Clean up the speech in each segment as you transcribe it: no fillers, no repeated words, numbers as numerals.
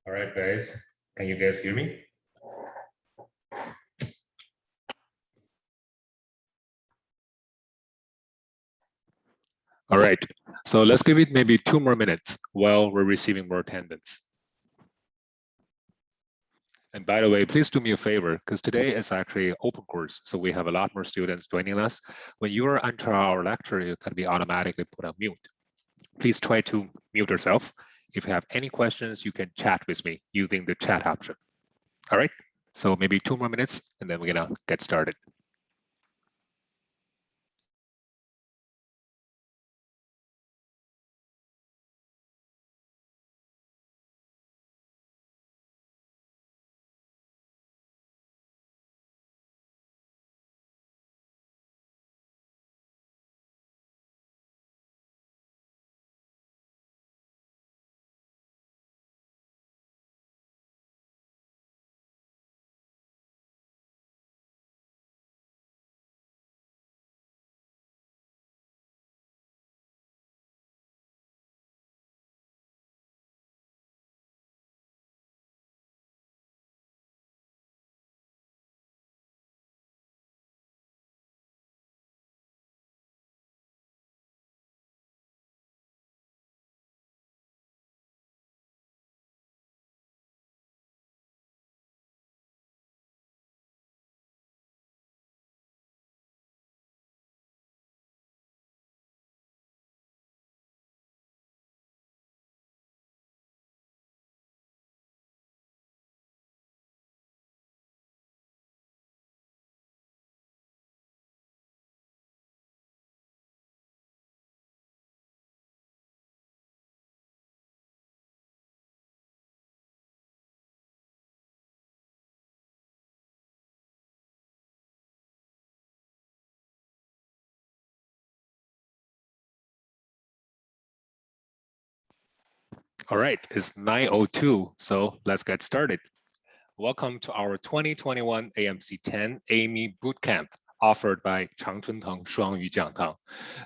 All right, guys. Can you guys hear me? All right. So let's give it maybe 2 more minutes while we're receiving more attendance. And by the way, please do me a favor, because today is actually open course. So we have a lot more students joining us. When you are enter our lecture, you can be automatically put on mute. Please try to mute yourself. If you have any questions, you can chat with me using the chat option. All right. So maybe 2 more minutes, and then we're gonna get started. All right, it's 9:02, so let's get started. Welcome to our 2021 AMC10 AIME Bootcamp offered by Changchunteng Shuangyu Jiangtang.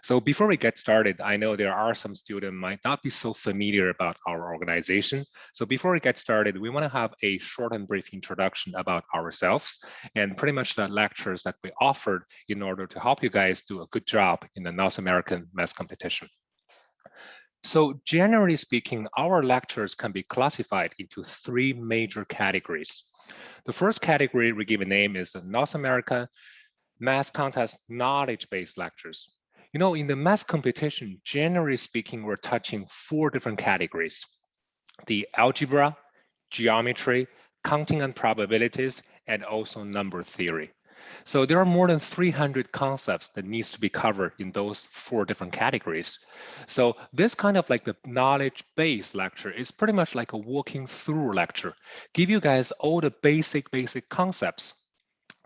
So before we get started, I know there are some students might not be so familiar about our organization. So before we get started, we want to have a short and brief introduction about ourselves and pretty much the lectures that we offered in order to help you guys do a good job in the North American math competition. So generally speaking, our lectures can be classified into 3 major categories. The first category we give a name is the North American Math Contest Knowledge-Based Lectures. You know, in the math competition, generally speaking, we're touching 4 different categories: the algebra, geometry, counting and probabilities, and also number theory. So there are more than 300 concepts that needs to be covered in those 4 different categories. So this kind of like the knowledge-based lecture is pretty much like a walking through lecture. Give you guys all the basic concepts,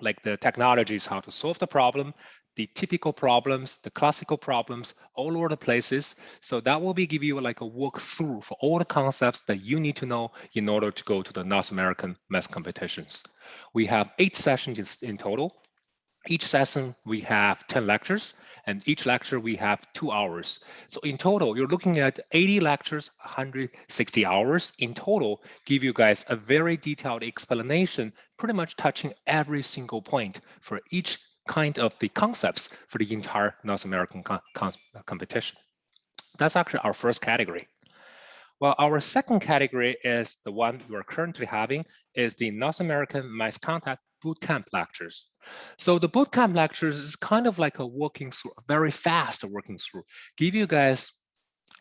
like the technologies, how to solve the problem, the typical problems, the classical problems, all over the places. So that will be give you like a walk through for all the concepts that you need to know in order to go to the North American math competitions. We have 8 sessions in total. Each session we have 10 lectures, and each lecture we have 2 hours. So in total, you're looking at 80 lectures, 160 hours in total, give you guys a very detailed explanation, pretty much touching every single point for each kind of the concepts for the entire North American competition. That's actually our first category. Well, our second category is the one we're currently having, is the North American Math Contact Bootcamp Lectures. So the Bootcamp Lectures is kind of like a walking through, a very fast walking through, give you guys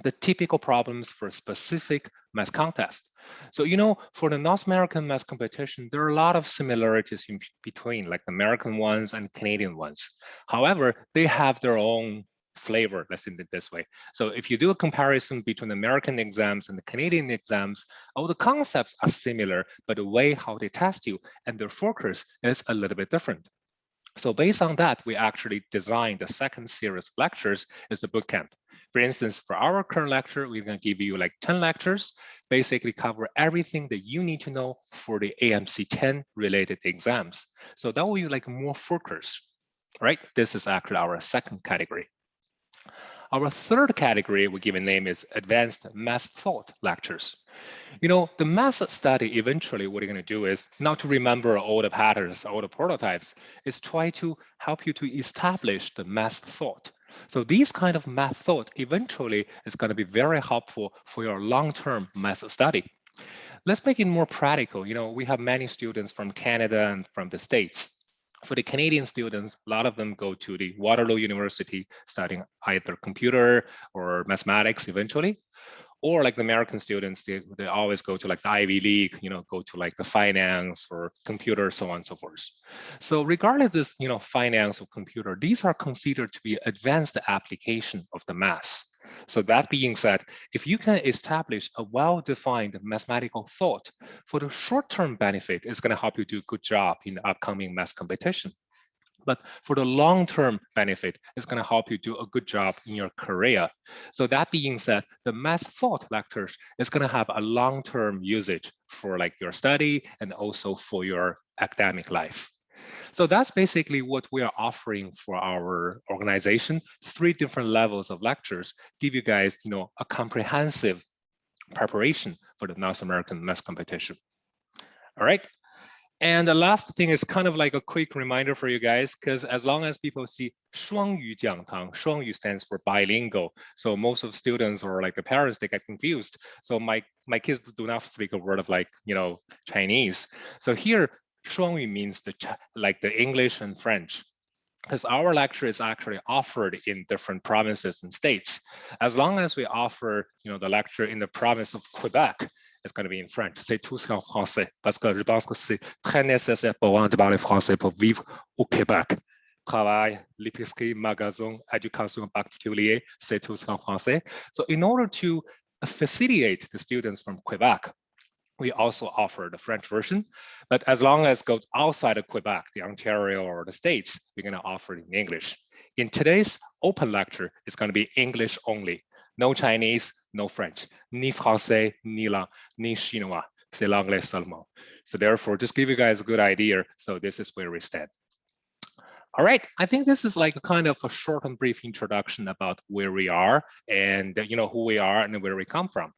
the typical problems for a specific math contest. So, you know, for the North American math competition, there are a lot of similarities in between, like the American ones and Canadian ones. However, they have their own flavor, let's say it this way. So if you do a comparison between American exams and the Canadian exams, all the concepts are similar, but the way how they test you and their focus is a little bit different. So based on that, we actually designed the second series of lectures is the bootcamp. For instance, for our current lecture, we're going to give you like 10 lectures, basically cover everything that you need to know for the AMC10 related exams. So that will be like more focus, right? This is actually our second category. Our third category we give a name is Advanced Math Thought Lectures. You know, the math study, eventually what you're going to do is not to remember all the patterns, all the prototypes, is try to help you to establish the math thought. So these kind of math thought eventually is going to be very helpful for your long-term math study. Let's make it more practical. You know, we have many students from Canada and from the States. For the Canadian students, a lot of them go to the Waterloo University studying either computer or mathematics eventually. Or like the American students, they always go to like the Ivy League, you know, go to like the finance or computer, so on and so forth. So regardless of, you know, finance or computer, these are considered to be advanced application of the math. So that being said, if you can establish a well-defined mathematical thought for the short-term benefit, it's going to help you do a good job in the upcoming math competition. But for the long-term benefit, it's going to help you do a good job in your career. So that being said, the math thought lectures is going to have a long-term usage for like your study and also for your academic life. So that's basically what we are offering for our organization. 3 different levels of lectures give you guys, you know, a comprehensive preparation for the North American math competition. All right. And the last thing is kind of like a quick reminder for you guys, because as long as people see 双语讲堂, 双语 stands for bilingual. So most of students or like the parents, they get confused. So my kids do not speak a word of like, you know, Chinese. So here, 双语 means like the English and French, because our lecture is actually offered in different provinces and states. As long as we offer, you know, the lecture in the province of Quebec, it's going to be in French. C'est tout en français, parce que je pense que c'est très nécessaire pour moi de parler français pour vivre au Québec. Travail, l'épicerie, magasin, éducation en particulier, c'est tout en français. So in order to facilitate the students from Quebec, we also offer the French version, but as long as it goes outside of Quebec, the Ontario or the States, we're going to offer it in English. In today's open lecture, it's going to be English only. No Chinese, no French, ni français, ni chinois. C'est l'anglais seulement. So therefore, just give you guys a good idea. So this is where we stand. All right, I think this is like a kind of a short and brief introduction about where we are and you know who we are and where we come from.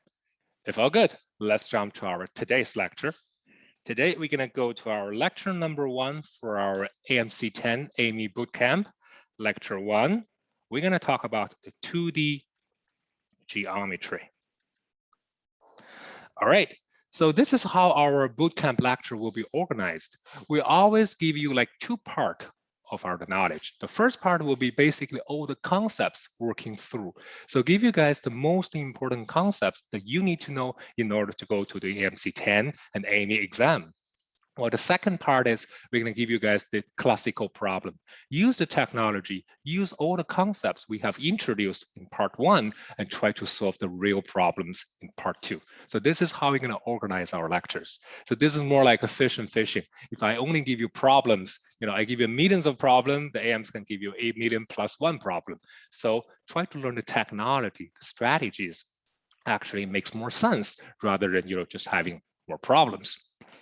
If all good, let's jump to our today's lecture. Today, we're going to go to our lecture number 1 for our AMC10 AIME Bootcamp. Lecture 1, we're going to talk about the 2D geometry. All right, so this is how our bootcamp lecture will be organized. We always give you like 2 parts of our knowledge. The first part will be basically all the concepts working through. So give you guys the most important concepts that you need to know in order to go to the AMC10 and AIME exam. Well, the second part is we're going to give you guys the classical problem. Use the technology, use all the concepts we have introduced in part 1 and try to solve the real problems in part 2. So this is how we're going to organize our lectures. So this is more like a fish and fishing. If I only give you problems, you know, I give you millions of problems, the AMs can give you 8 million plus 1 problem. So try to learn the technology, the strategies actually makes more sense rather than, you know, just having more problems.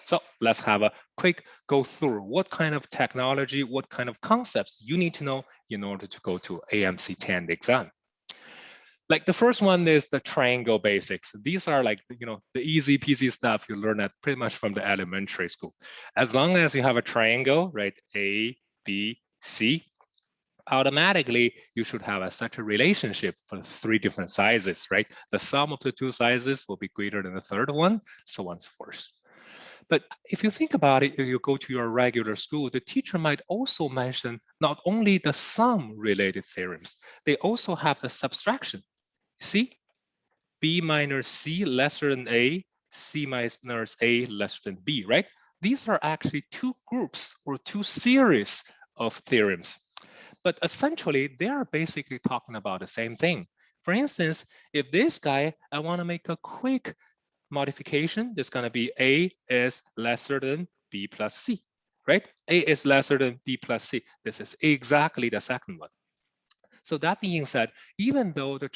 So let's have a quick go through what kind of technology, what kind of concepts you need to know in order to go to AMC10 exam. Like the first one is the triangle basics. These are like, you know, the easy peasy stuff you learn at pretty much from the elementary school. As long as you have a triangle, right, A, B, C, automatically you should have such a relationship for 3 different sizes, right? The sum of the 2 sizes will be greater than the third one, so on and so forth. But if you think about it, if you go to your regular school, the teacher might also mention not only the sum related theorems, they also have the subtraction. See, B minus C lesser than A, C minus A less than B, right? These are actually 2 groups or 2 series of theorems. But essentially, they are basically talking about the same thing. For instance, if this guy, I want to make a quick modification, it's going to be A is lesser than B plus C, right? A is lesser than B plus C. This is exactly the second one. So that being said, even though the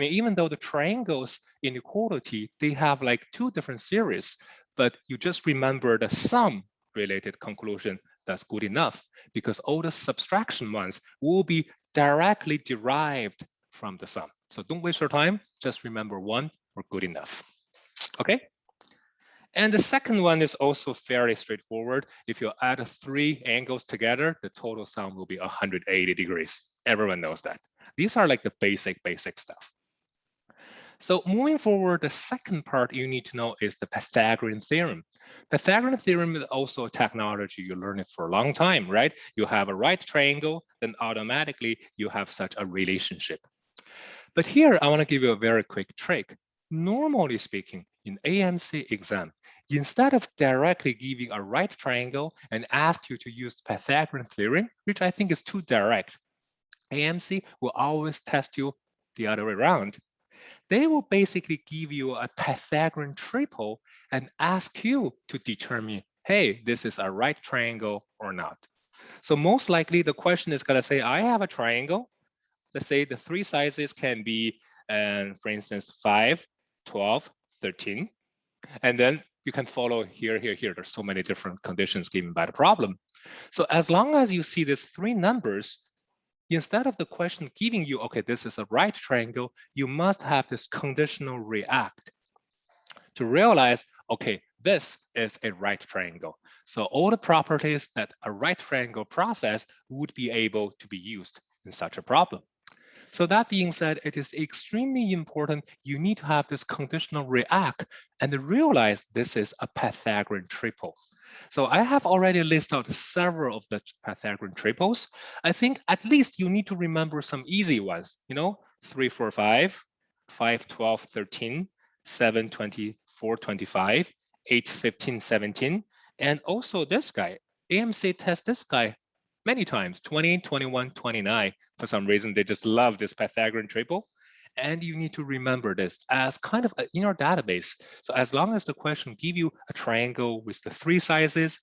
even though the triangles inequality, they have like 2 different series, but you just remember the sum related conclusion that's good enough because all the subtraction ones will be directly derived from the sum. So don't waste your time. Just remember one or good enough. Okay. And the second one is also fairly straightforward. If you add 3 angles together, the total sum will be 180 degrees. Everyone knows that. These are like the basic stuff. So moving forward, the second part you need to know is the Pythagorean Theorem. Pythagorean Theorem is also a technology you learn it for a long time, right? You have a right triangle, then automatically you have such a relationship. But here, I want to give you a very quick trick. Normally speaking, in AMC exam, instead of directly giving a right triangle and ask you to use Pythagorean Theorem, which I think is too direct, AMC will always test you the other way around. They will basically give you a Pythagorean triple and ask you to determine, hey, this is a right triangle or not. So most likely the question is going to say, I have a triangle. Let's say the 3 sizes can be, for instance, 5, 12, 13. And then you can follow here. There's so many different conditions given by the problem. So as long as you see these 3 numbers, instead of the question giving you, okay, this is a right triangle, you must have this conditional react to realize, okay, this is a right triangle. So all the properties that a right triangle process would be able to be used in such a problem. So that being said, it is extremely important. You need to have this conditional react and realize this is a Pythagorean triple. So I have already listed out several of the Pythagorean triples. I think at least you need to remember some easy ones, 3, 4, 5, 5, 12, 13, 7, 24, 25, 8, 15, 17, and also this guy. AMC tests this guy many times, 20, 21, 29. For some reason, they just love this Pythagorean triple. And you need to remember this as kind of in your database. So as long as the question give you a triangle with the 3 sizes,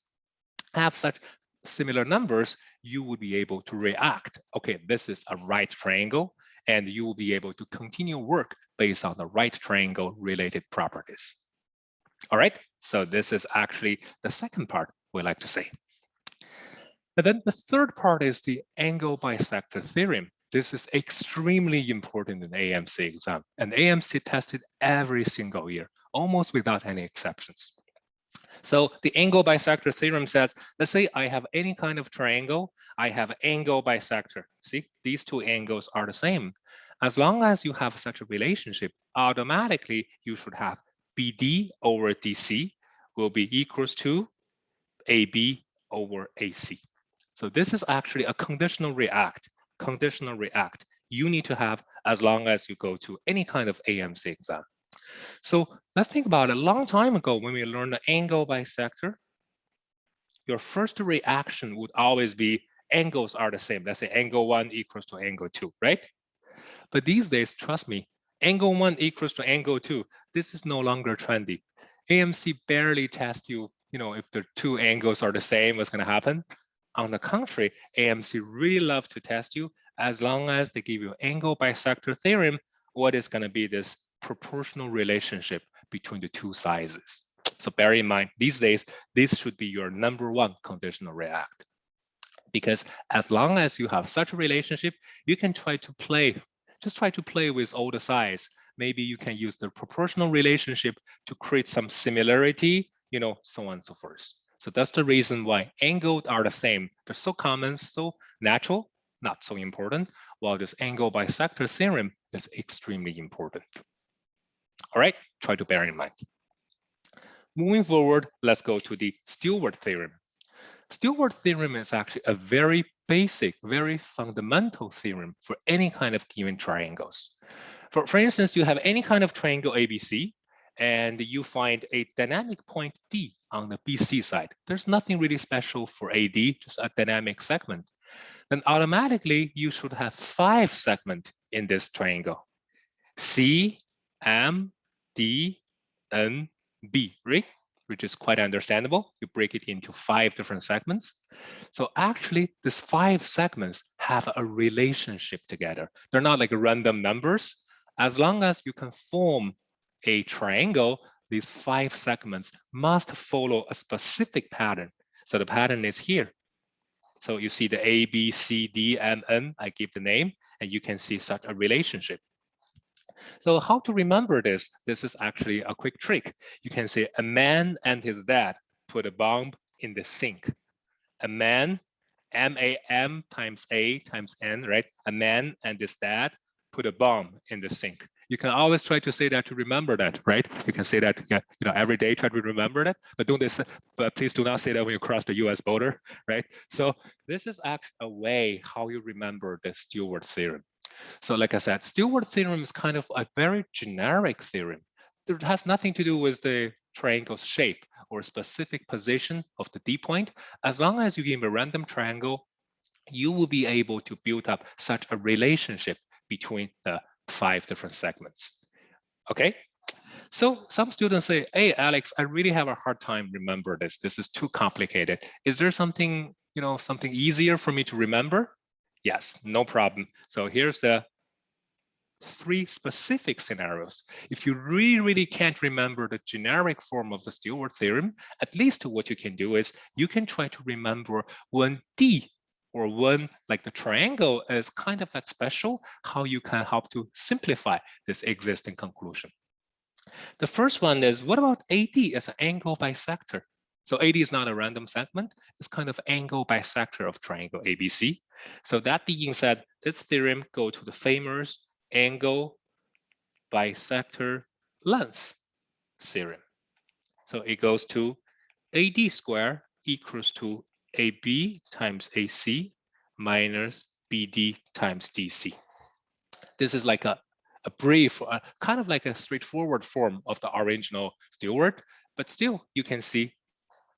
have such similar numbers, you would be able to react. Okay, this is a right triangle, and you will be able to continue work based on the right triangle related properties. All right, so this is actually the second part we like to say. And then the third part is the angle bisector theorem. This is extremely important in AMC exam, and AMC tested every single year, almost without any exceptions. So the angle bisector theorem says, let's say I have any kind of triangle, I have angle bisector. See, these 2 angles are the same. As long as you have such a relationship, automatically you should have BD over DC will be equals to AB over AC. So this is actually a conditional react. Conditional react you need to have as long as you go to any kind of AMC exam. So let's think about it. A long time ago, when we learned the angle bisector, your first reaction would always be angles are the same. Let's say angle 1 equals to angle 2, right? But these days, trust me, angle 1 equals to angle 2. This is no longer trendy. AMC barely tests you, if the 2 angles are the same, what's going to happen? On the contrary, AMC really love to test you as long as they give you angle bisector theorem, what is going to be this proportional relationship between the 2 sizes. So bear in mind, these days, this should be your #1 conditional react. Because as long as you have such a relationship, you can try to play with all the sides. Maybe you can use the proportional relationship to create some similarity, so on and so forth. So that's the reason why angles are the same. They're so common, so natural, not so important, while this angle bisector theorem is extremely important. All right, try to bear in mind. Moving forward, let's go to the Steward Theorem. Steward Theorem is actually a very basic, very fundamental theorem for any kind of given triangles. For instance, you have any kind of triangle ABC, and you find a dynamic point D on the BC side. There's nothing really special for AD, just a dynamic segment. Then automatically, you should have 5 segments in this triangle. C, M, D, N, B, right? Which is quite understandable. You break it into 5 different segments. So actually, these 5 segments have a relationship together. They're not like random numbers. As long as you can form a triangle, these 5 segments must follow a specific pattern. So the pattern is here. So you see the A, B, C, D, M, N, I give the name, and you can see such a relationship. So how to remember this? This is actually a quick trick. You can say a man and his dad put a bomb in the sink. A man, M-A-M times A times N, right? A man and his dad put a bomb in the sink. You can always try to say that to remember that, right? You can say that, yeah, every day, try to remember that, but but please do not say that when you cross the US border, right? So this is actually a way how you remember the Steward theorem. So like I said, Steward theorem is kind of a very generic theorem. It has nothing to do with the triangle's shape or specific position of the D point. As long as you give a random triangle, you will be able to build up such a relationship between the 5 different segments. Okay, so some students say, hey, Alex, I really have a hard time remember this. This is too complicated. Is there something, something easier for me to remember? Yes, no problem. So here's the 3 specific scenarios. If you really can't remember the generic form of the Steward theorem, at least what you can do is you can try to remember when D or when like the triangle is kind of that special, how you can help to simplify this existing conclusion. The first one is, what about AD as an angle bisector? So AD is not a random segment, it's kind of angle bisector of triangle ABC. So that being said, this theorem goes to the famous angle bisector length theorem. So it goes to AD squared equals to AB times AC minus BD times DC. This is like a brief, kind of like a straightforward form of the original Steward, but still you can see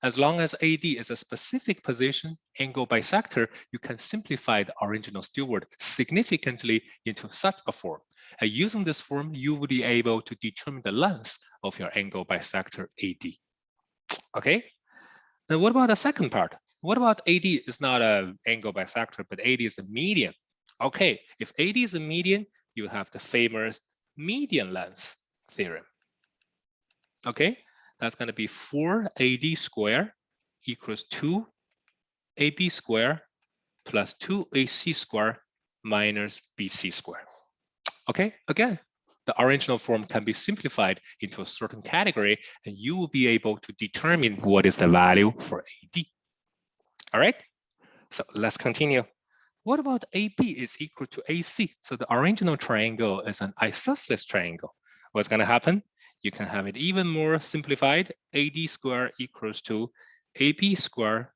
as long as AD is a specific position angle bisector, you can simplify the original Steward significantly into such a form. And using this form, you will be able to determine the length of your angle bisector AD. Okay, now what about the second part? What about AD is not an angle bisector, but AD is a median? Okay, if AD is a median, you have the famous median length theorem. Okay, that's going to be 4AD squared equals 2AB squared plus 2AC squared minus BC squared. Okay, again, the original form can be simplified into a certain category, and you will be able to determine what is the value for AD. All right, so let's continue. What about AB is equal to AC? So the original triangle is an isosceles triangle. What's going to happen? You can have it even more simplified. AD squared equals to AB squared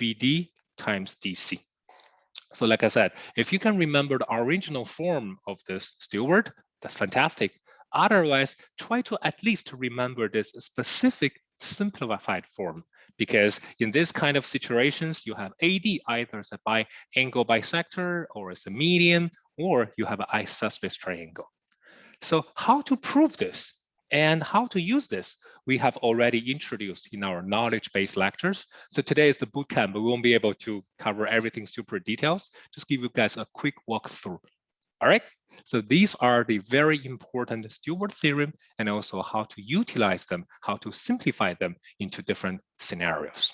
BD times DC. So like I said, if you can remember the original form of this Steward, that's fantastic. Otherwise, try to at least remember this specific simplified form, because in this kind of situations, you have AD either as a angle bisector or as a median, or you have an isosceles triangle. So how to prove this and how to use this, we have already introduced in our knowledge-based lectures. So today is the bootcamp, but we won't be able to cover everything super details. Just give you guys a quick walkthrough. All right, so these are the very important Steward theorem and also how to utilize them, how to simplify them into different scenarios.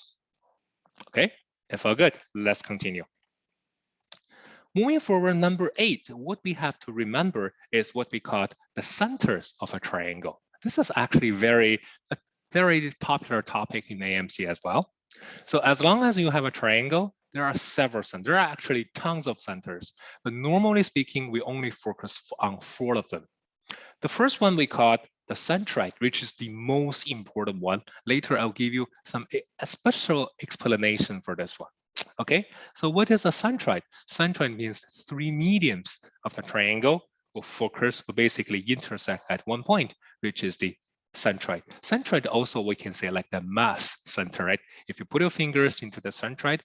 Okay, if all good, let's continue. Moving forward, number 8, what we have to remember is what we call the centers of a triangle. This is actually a very popular topic in AMC as well. So as long as you have a triangle, there are several centers. There are actually tons of centers, but normally speaking, we only focus on 4 of them. The first one we call the centroid, which is the most important one. Later, I'll give you a special explanation for this one. Okay, so what is a centroid? Centroid means 3 medians of the triangle will focus, will basically intersect at one point, which is the centroid. Centroid also, we can say like the mass center, right? If you put your fingers into the centroid,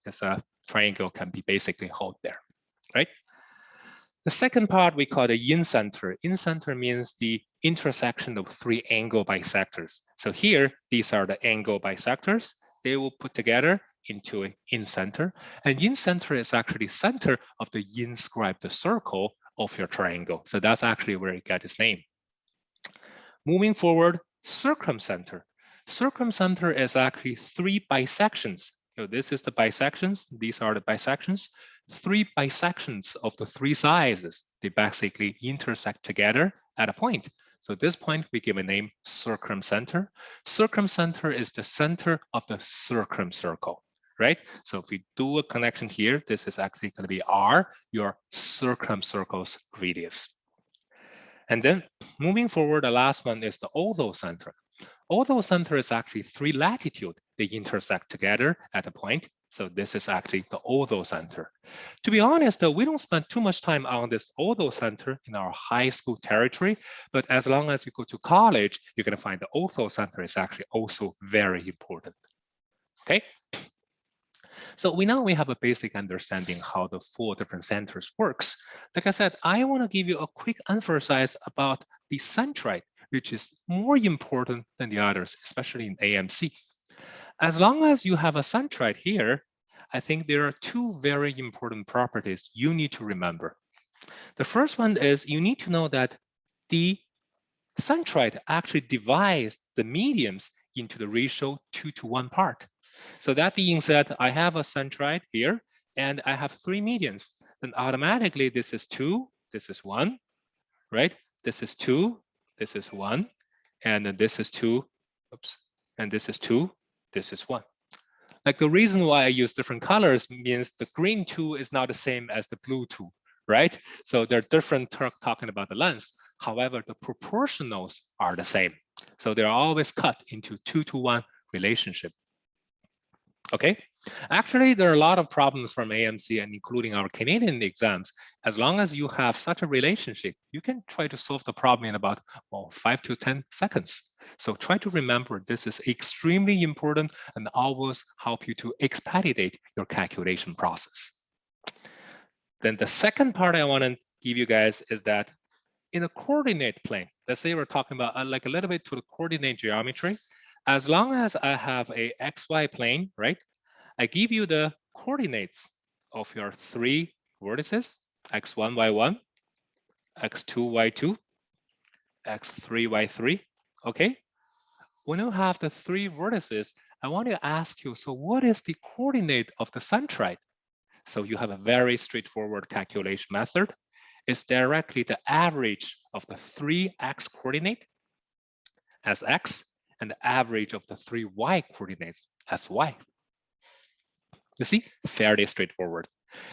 this triangle can be basically held there, right? The second part we call the incenter. Incenter means the intersection of 3 angle bisectors. So here, these are the angle bisectors. They will put together into an incenter. And incenter is actually center of the inscribed circle of your triangle. So that's actually where it got its name. Moving forward, circumcenter. Circumcenter is actually 3 bisections This is the bisections. These are the bisections. 3 bisections of the 3 sides, they basically intersect together at a point. So this point we give a name circumcenter. Circumcenter is the center of the circumcircle, right? So if we do a connection here, this is actually going to be R, your circumcircle's radius. And then moving forward, the last one is the orthocenter. Orthocenter is actually 3 latitude. They intersect together at a point. So this is actually the orthocenter. To be honest, though, we don't spend too much time on this orthocenter in our high school territory, but as long as you go to college, you're going to find the orthocenter is actually also very important. Okay. So we have a basic understanding how the 4 different centers works. Like I said, I want to give you a quick emphasis about the centroid, which is more important than the others, especially in AMC. As long as you have a centroid here, I think there are 2 very important properties you need to remember. The first one is you need to know that the centroid actually divides the medians into the ratio 2:1 part. So that being said, I have a centroid here, and I have 3 medians. Then automatically this is 2, this is 1, right? This is 2, this is 1, and then this is 2, oops, and this is 2, this is 1. Like the reason why I use different colors means the green 2 is not the same as the blue 2, right? So they're different talking about the length. However, the proportionals are the same. So they're always cut into 2:1 relationship. Okay, actually, there are a lot of problems from AMC and including our Canadian exams. As long as you have such a relationship, you can try to solve the problem in about 5 to 10 seconds. So try to remember this is extremely important and always help you to expedite your calculation process. Then the second part I want to give you guys is that in a coordinate plane, let's say we're talking about like a little bit to the coordinate geometry. As long as I have a XY plane, right? I give you the coordinates of your 3 vertices, x1, y1, x2, y2, x3, y3, okay? When you have the 3 vertices, I want to ask you, so what is the coordinate of the centroid? So you have a very straightforward calculation method. It's directly the average of the 3 x coordinate as x and the average of the 3 y coordinates as y. You see, fairly straightforward.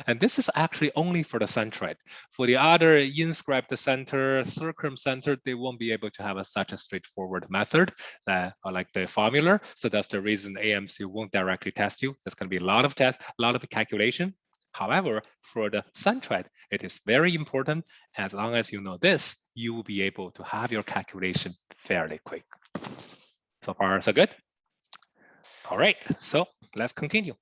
And this is actually only for the centroid. For the other inscribed center, circumcenter, they won't be able to have such a straightforward method like the formula. So that's the reason AMC won't directly test you. There's going to be a lot of tests, a lot of calculation. However, for the centroid, it is very important. As long as you know this, you will be able to have your calculation fairly quick. So far, so good? All right, so let's continue.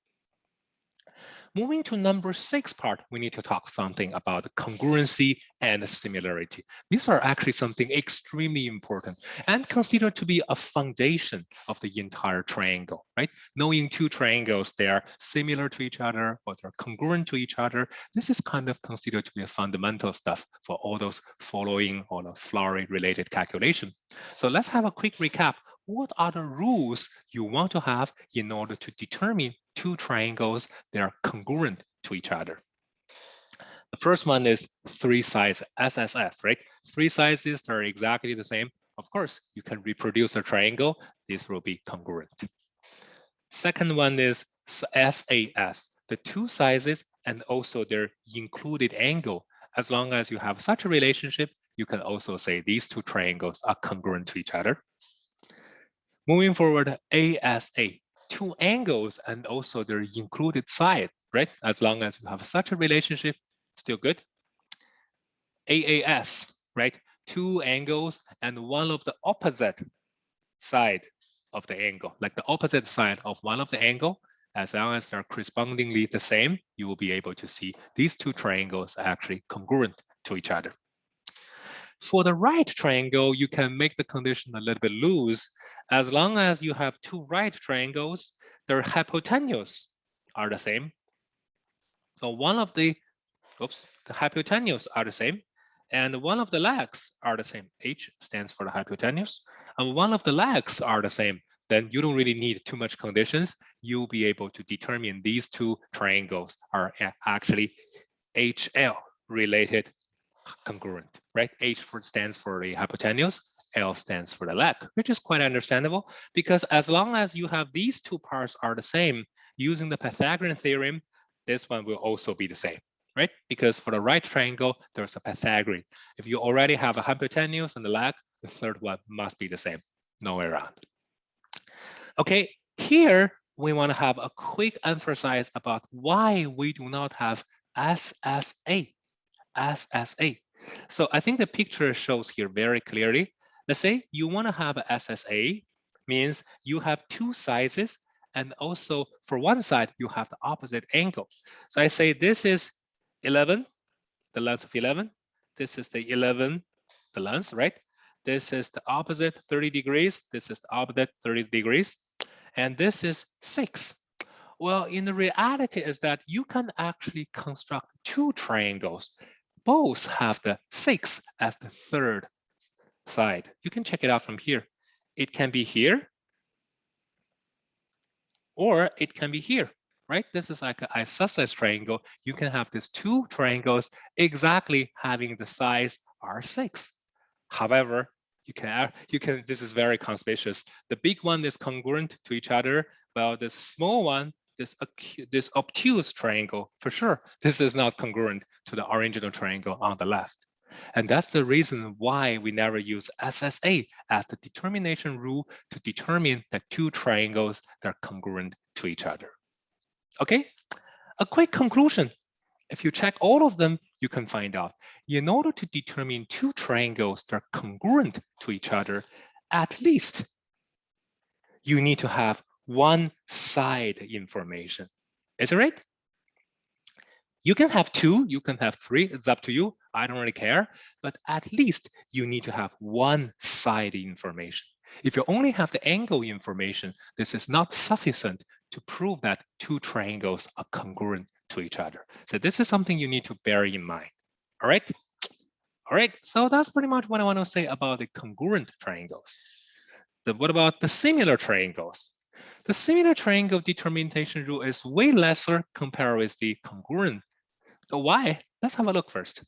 Moving to number 6 part, we need to talk something about congruency and similarity. These are actually something extremely important and considered to be a foundation of the entire triangle, right? Knowing 2 triangles, they are similar to each other or they're congruent to each other. This is kind of considered to be a fundamental stuff for all those following or the Flory related calculation. So let's have a quick recap. What are the rules you want to have in order to determine 2 triangles that are congruent to each other? The first one is 3 sides, SSS, right? 3 sizes that are exactly the same. Of course, you can reproduce a triangle. This will be congruent. Second one is SAS, the 2 sizes and also their included angle. As long as you have such a relationship, you can also say these 2 triangles are congruent to each other. Moving forward, ASA, 2 angles and also their included side, right? As long as you have such a relationship, still good. AAS, right? 2 angles and one of the opposite side of the angle, like the opposite side of one of the angle, as long as they're correspondingly the same, you will be able to see these 2 triangles are actually congruent to each other. For the right triangle, you can make the condition a little bit loose. As long as you have 2 right triangles, their hypotenuse are the same. So one of the hypotenuse are the same, and one of the legs are the same. H stands for the hypotenuse, and one of the legs are the same. then you don't really need too much conditions. You'll be able to determine these two triangles are actually HL related congruent, right? H stands for the hypotenuse, L stands for the leg, which is quite understandable because as long as you have these two parts are the same, using the Pythagorean theorem, this one will also be the same, right? Because for the right triangle, there's a Pythagorean. If you already have a hypotenuse and the leg, the third one must be the same, no way around. Okay, here we want to have a quick emphasis about why we do not have SSA. So I think the picture shows here very clearly. Let's say you want to have a SSA, means you have two sizes, and also for one side, you have the opposite angle. So I say this is 11, the length of 11. This is the 11, the length, right? This is the opposite 30 degrees. This is the opposite 30 degrees. And this is 6. Well, in the reality is that you can actually construct two triangles. Both have the 6 as the third side. You can check it out from here. It can be here, or it can be here, right? This is like an isosceles triangle. You can have these two triangles exactly having the size R6. However, you can, this is very conspicuous. The big one is congruent to each other, while the small one, this obtuse triangle, for sure, this is not congruent to the original triangle on the left. And that's the reason why we never use SSA as the determination rule to determine the two triangles that are congruent to each other. Okay, a quick conclusion. If you check all of them, you can find out in order to determine two triangles that are congruent to each other, at least you need to have one side information. Is it right? You can have two, you can have three, it's up to you. I don't really care, but at least you need to have one side information. If you only have the angle information, this is not sufficient to prove that two triangles are congruent to each other. So this is something you need to bear in mind. All right? All right, so that's pretty much what I want to say about the congruent triangles. Then what about the similar triangles? The similar triangle determination rule is way lesser compared with the congruent. So why? Let's have a look first.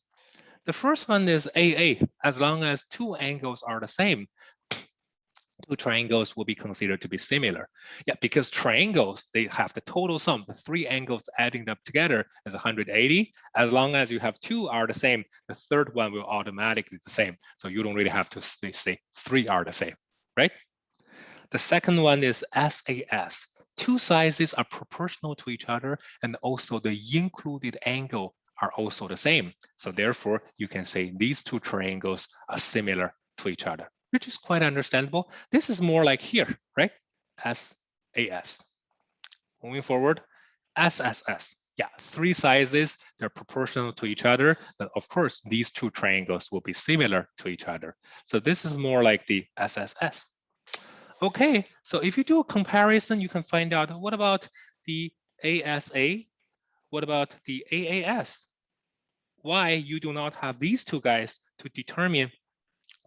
The first one is AA. As long as two angles are the same, two triangles will be considered to be similar. Yeah, because triangles, they have the total sum. The three angles adding up together is 180. As long as you have two are the same, the third one will automatically be the same. So you don't really have to say three are the same, right? The second one is SAS. Two sizes are proportional to each other, and also the included angle are also the same. So therefore, you can say these two triangles are similar to each other, which is quite understandable. This is more like here, right? SAS. Moving forward, SSS. Yeah, three sizes, they're proportional to each other, but of course, these two triangles will be similar to each other. So this is more like the SSS. Okay, so if you do a comparison, you can find out what about the ASA? What about the AAS? Why you do not have these two guys to determine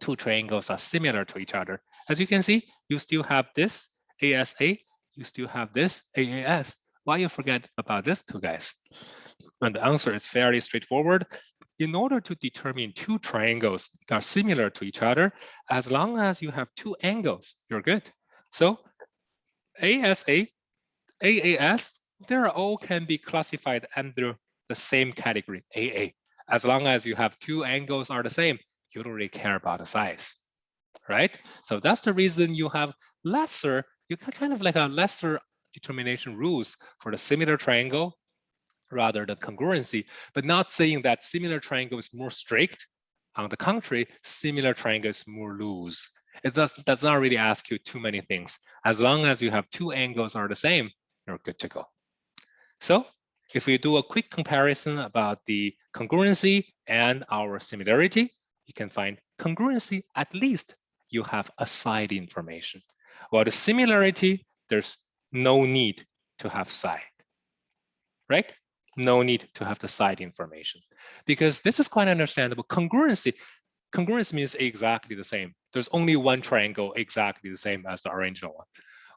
two triangles are similar to each other? As you can see, you still have this ASA, you still have this AAS. Why you forget about these two guys? And the answer is fairly straightforward. In order to determine two triangles that are similar to each other, as long as you have two angles, you're good. So ASA, AAS, they all can be classified under the same category, AA. As long as you have two angles are the same, you don't really care about the size, right? So that's the reason you have lesser, you can kind of like a lesser determination rules for the similar triangle rather than congruency, but not saying that similar triangle is more strict. On the contrary, similar triangle is more loose. It does not really ask you too many things. As long as you have two angles are the same, you're good to go. So if we do a quick comparison about the congruency and our similarity, you can find congruency, at least you have a side information. While the similarity, there's no need to have side, right? No need to have the side information because this is quite understandable. Congruency means exactly the same. There's only one triangle exactly the same as the original one.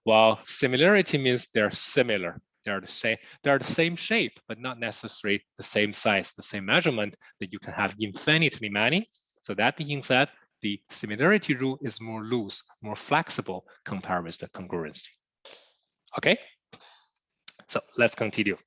while similarity means they're similar. They're the same shape, but not necessarily the same size, the same measurement that you can have infinitely many. So that being said, the similarity rule is more loose, more flexible compared with the congruency. Okay, so let's continue.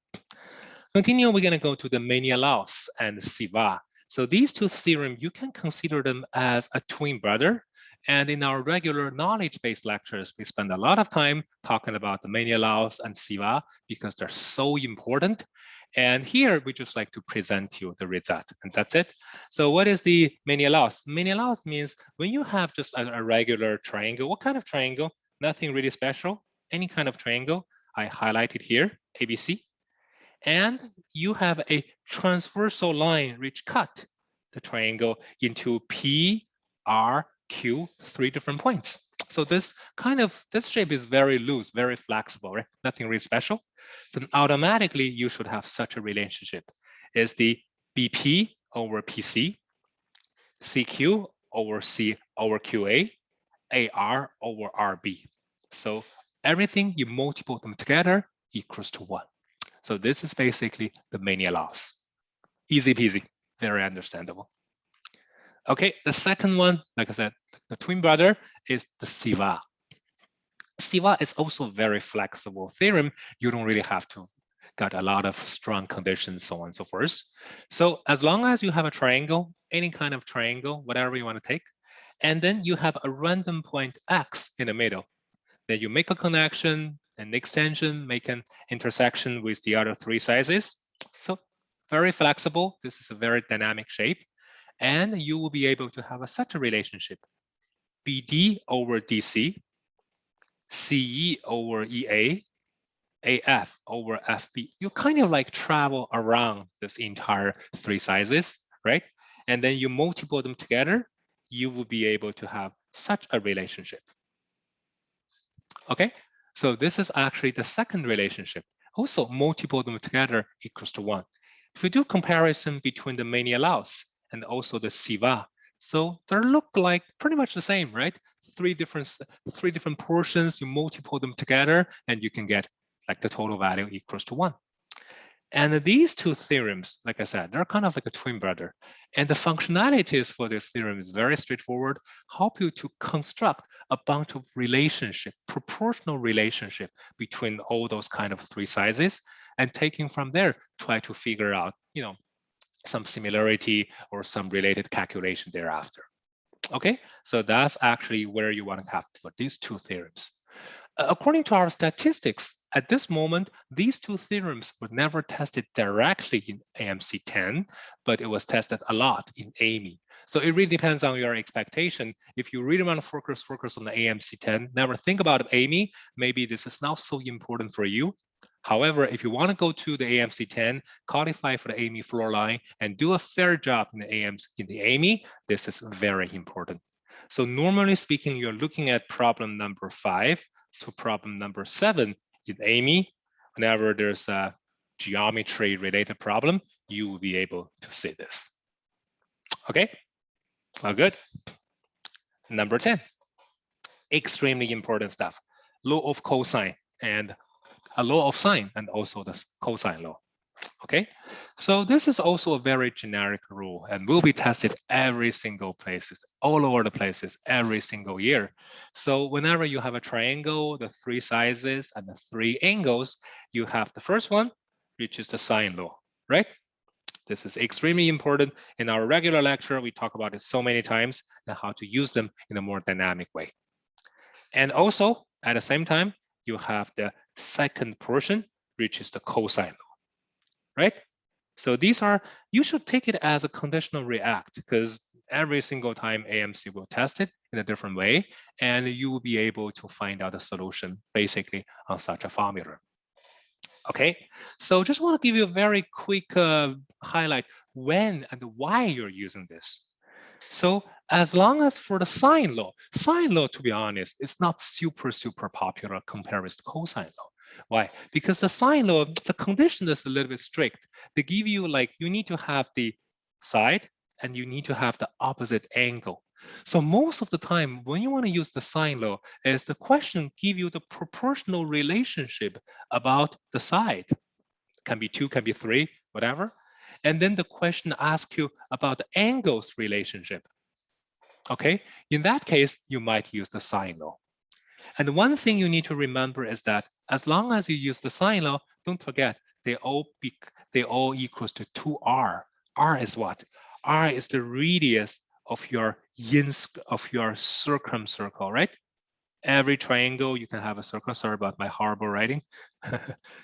We're going to go to the many laws and Siva. So these two theorems, you can consider them as a twin brother. And in our regular knowledge-based lectures, we spend a lot of time talking about the many laws and Siva because they're so important. And here we just like to present you the result, and that's it. So what is the many laws? Many laws means when you have just a regular triangle, what kind of triangle? Nothing really special, any kind of triangle. I highlighted here, ABC. And you have a transversal line which cut the triangle into P, R, Q, 3 different points. So this shape is very loose, very flexible, right? Nothing really special. Then automatically you should have such a relationship. Is the BP over PC, CQ over C over QA, AR over RB. So everything you multiply them together equals to 1. So this is basically the many laws. Easy peasy, very understandable. Okay, the second one, like I said, the twin brother is the Siva. Siva is also a very flexible theorem. You don't really have to got a lot of strong conditions, so on and so forth. So as long as you have a triangle, any kind of triangle, whatever you want to take, and then you have a random point X in the middle, then you make a connection, an extension, make an intersection with the other 3 sizes. So very flexible. This is a very dynamic shape. And you will be able to have such a relationship. BD over DC, CE over EA, AF over FB. You kind of like travel around this entire 3 sizes, right? And then you multiply them together, you will be able to have such a relationship. Okay, so this is actually the second relationship. Also, multiply them together equals to 1. If we do comparison between the many laws and also the Siva, so they look like pretty much the same, right? Three different portions, you multiply them together and you can get like the total value equals to 1. And these two theorems, like I said, they're kind of like a twin brother. And the functionalities for this theorem is very straightforward, help you to construct a bunch of relationship, proportional relationship between all those kind of 3 sizes, and taking from there, try to figure out, some similarity or some related calculation thereafter. Okay, so that's actually where you want to have for these two theorems. According to our statistics, at this moment, these two theorems were never tested directly in AMC10, but it was tested a lot in AIME. So it really depends on your expectation. If you really want to focus on the AMC10, never think about AIME, maybe this is not so important for you. However, if you want to go to the AMC10, qualify for the AIME floor line, and do a fair job in the AIME, this is very important. So normally speaking, you're looking at problem number 5 to problem number 7 in AIME. Whenever there's a geometry related problem, you will be able to see this. Okay, all good. Number 10, extremely important stuff. Law of cosine and a law of sine and also the cosine law. Okay, so this is also a very generic rule and will be tested every single places, all over the places, every single year. So whenever you have a triangle, the 3 sizes and the 3 angles, you have the first one, which is the sine law, right? This is extremely important. In our regular lecture, we talk about it so many times and how to use them in a more dynamic way. And also, at the same time, you have the second portion, which is the cosine law, right? So these are, you should take it as a conditional react because every single time AMC will test it in a different way, and you will be able to find out a solution basically on such a formula. Okay, so just want to give you a very quick highlight when and why you're using this. So as long as for the sine law, to be honest, it's not super popular compared with cosine law. Why? Because the sine law, the condition is a little bit strict. They give you like, you need to have the side and you need to have the opposite angle. So most of the time, when you want to use the sine law, is the question give you the proportional relationship about the side. Can be 2, can be 3, whatever. And then the question asks you about the angles relationship. Okay, in that case, you might use the sine law. And one thing you need to remember is that as long as you use the sine law, don't forget they all equals to 2r. R is what? R is the radius of your circumcircle, right? Every triangle you can have a circle. Sorry about my horrible writing.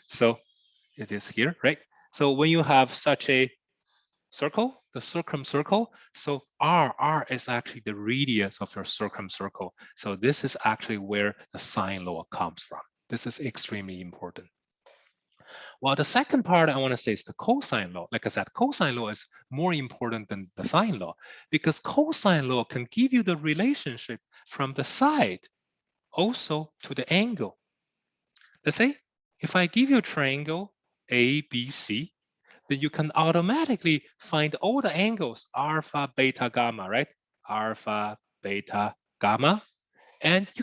So it is here, right? So when you have such a circle, the circumcircle, so R is actually the radius of your circumcircle. So this is actually where the sine law comes from. This is extremely important. Well, the second part I want to say is the cosine law. Like I said, cosine law is more important than the sine law because cosine law can give you the relationship from the side also to the angle. Let's say if I give you a triangle ABC, then you can automatically find all the angles alpha, beta, gamma, right? Alpha, beta, gamma. And you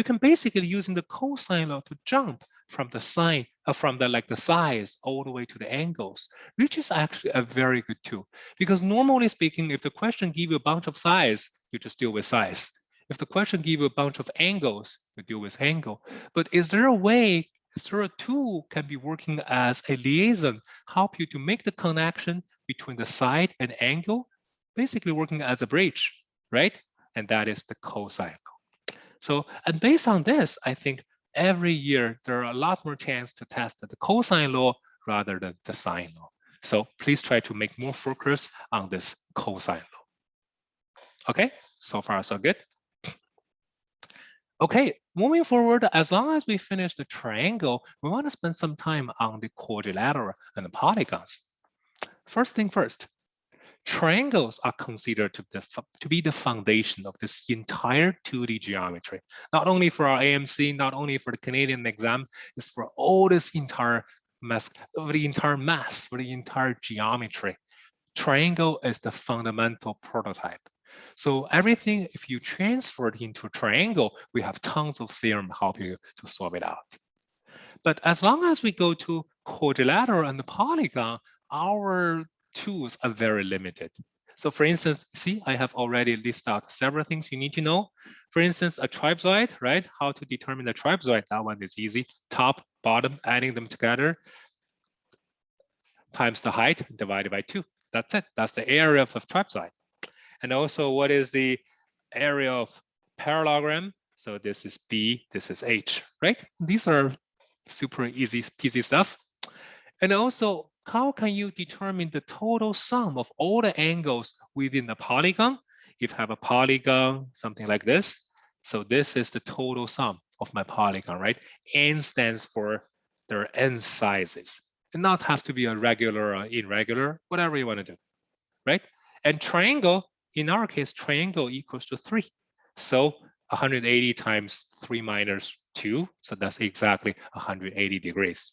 can basically using the cosine law to jump from the sine, from the size all the way to the angles, which is actually a very good tool. Because normally speaking, if the question give you a bunch of size, you just deal with size. If the question give you a bunch of angles, you deal with angle. But is there a tool can be working as a liaison, help you to make the connection between the side and angle, basically working as a bridge, right? And that is the cosine law. So, and based on this, I think every year there are a lot more chance to test the cosine law rather than the sine law. So please try to make more focus on this cosine law. Okay, so far so good. Okay, moving forward, as long as we finish the triangle, we want to spend some time on the quadrilateral and the polygons. First thing first, triangles are considered to be the foundation of this entire 2D geometry. Not only for our AMC, not only for the Canadian exam, it's for all this entire mass, for the entire geometry. Triangle is the fundamental prototype. So everything, if you transfer it into a triangle, we have tons of theorem help you to solve it out. But as long as we go to quadrilateral and the polygon, our tools are very limited. So for instance, see, I have already listed out several things you need to know. For instance, a trapezoid, right? How to determine the trapezoid, that one is easy. Top, bottom, adding them together, times the height divided by 2. That's it, that's the area of a trapezoid. And also, what is the area of parallelogram? So this is B, this is H, right? These are super easy peasy stuff. And also, how can you determine the total sum of all the angles within the polygon? If you have a polygon, something like this. So this is the total sum of my polygon, right? N stands for there are n sizes. And not have to be a regular or irregular, whatever you want to do, right? And triangle, in our case, triangle equals to 3. So 180 times 3 minus 2. So that's exactly 180 degrees,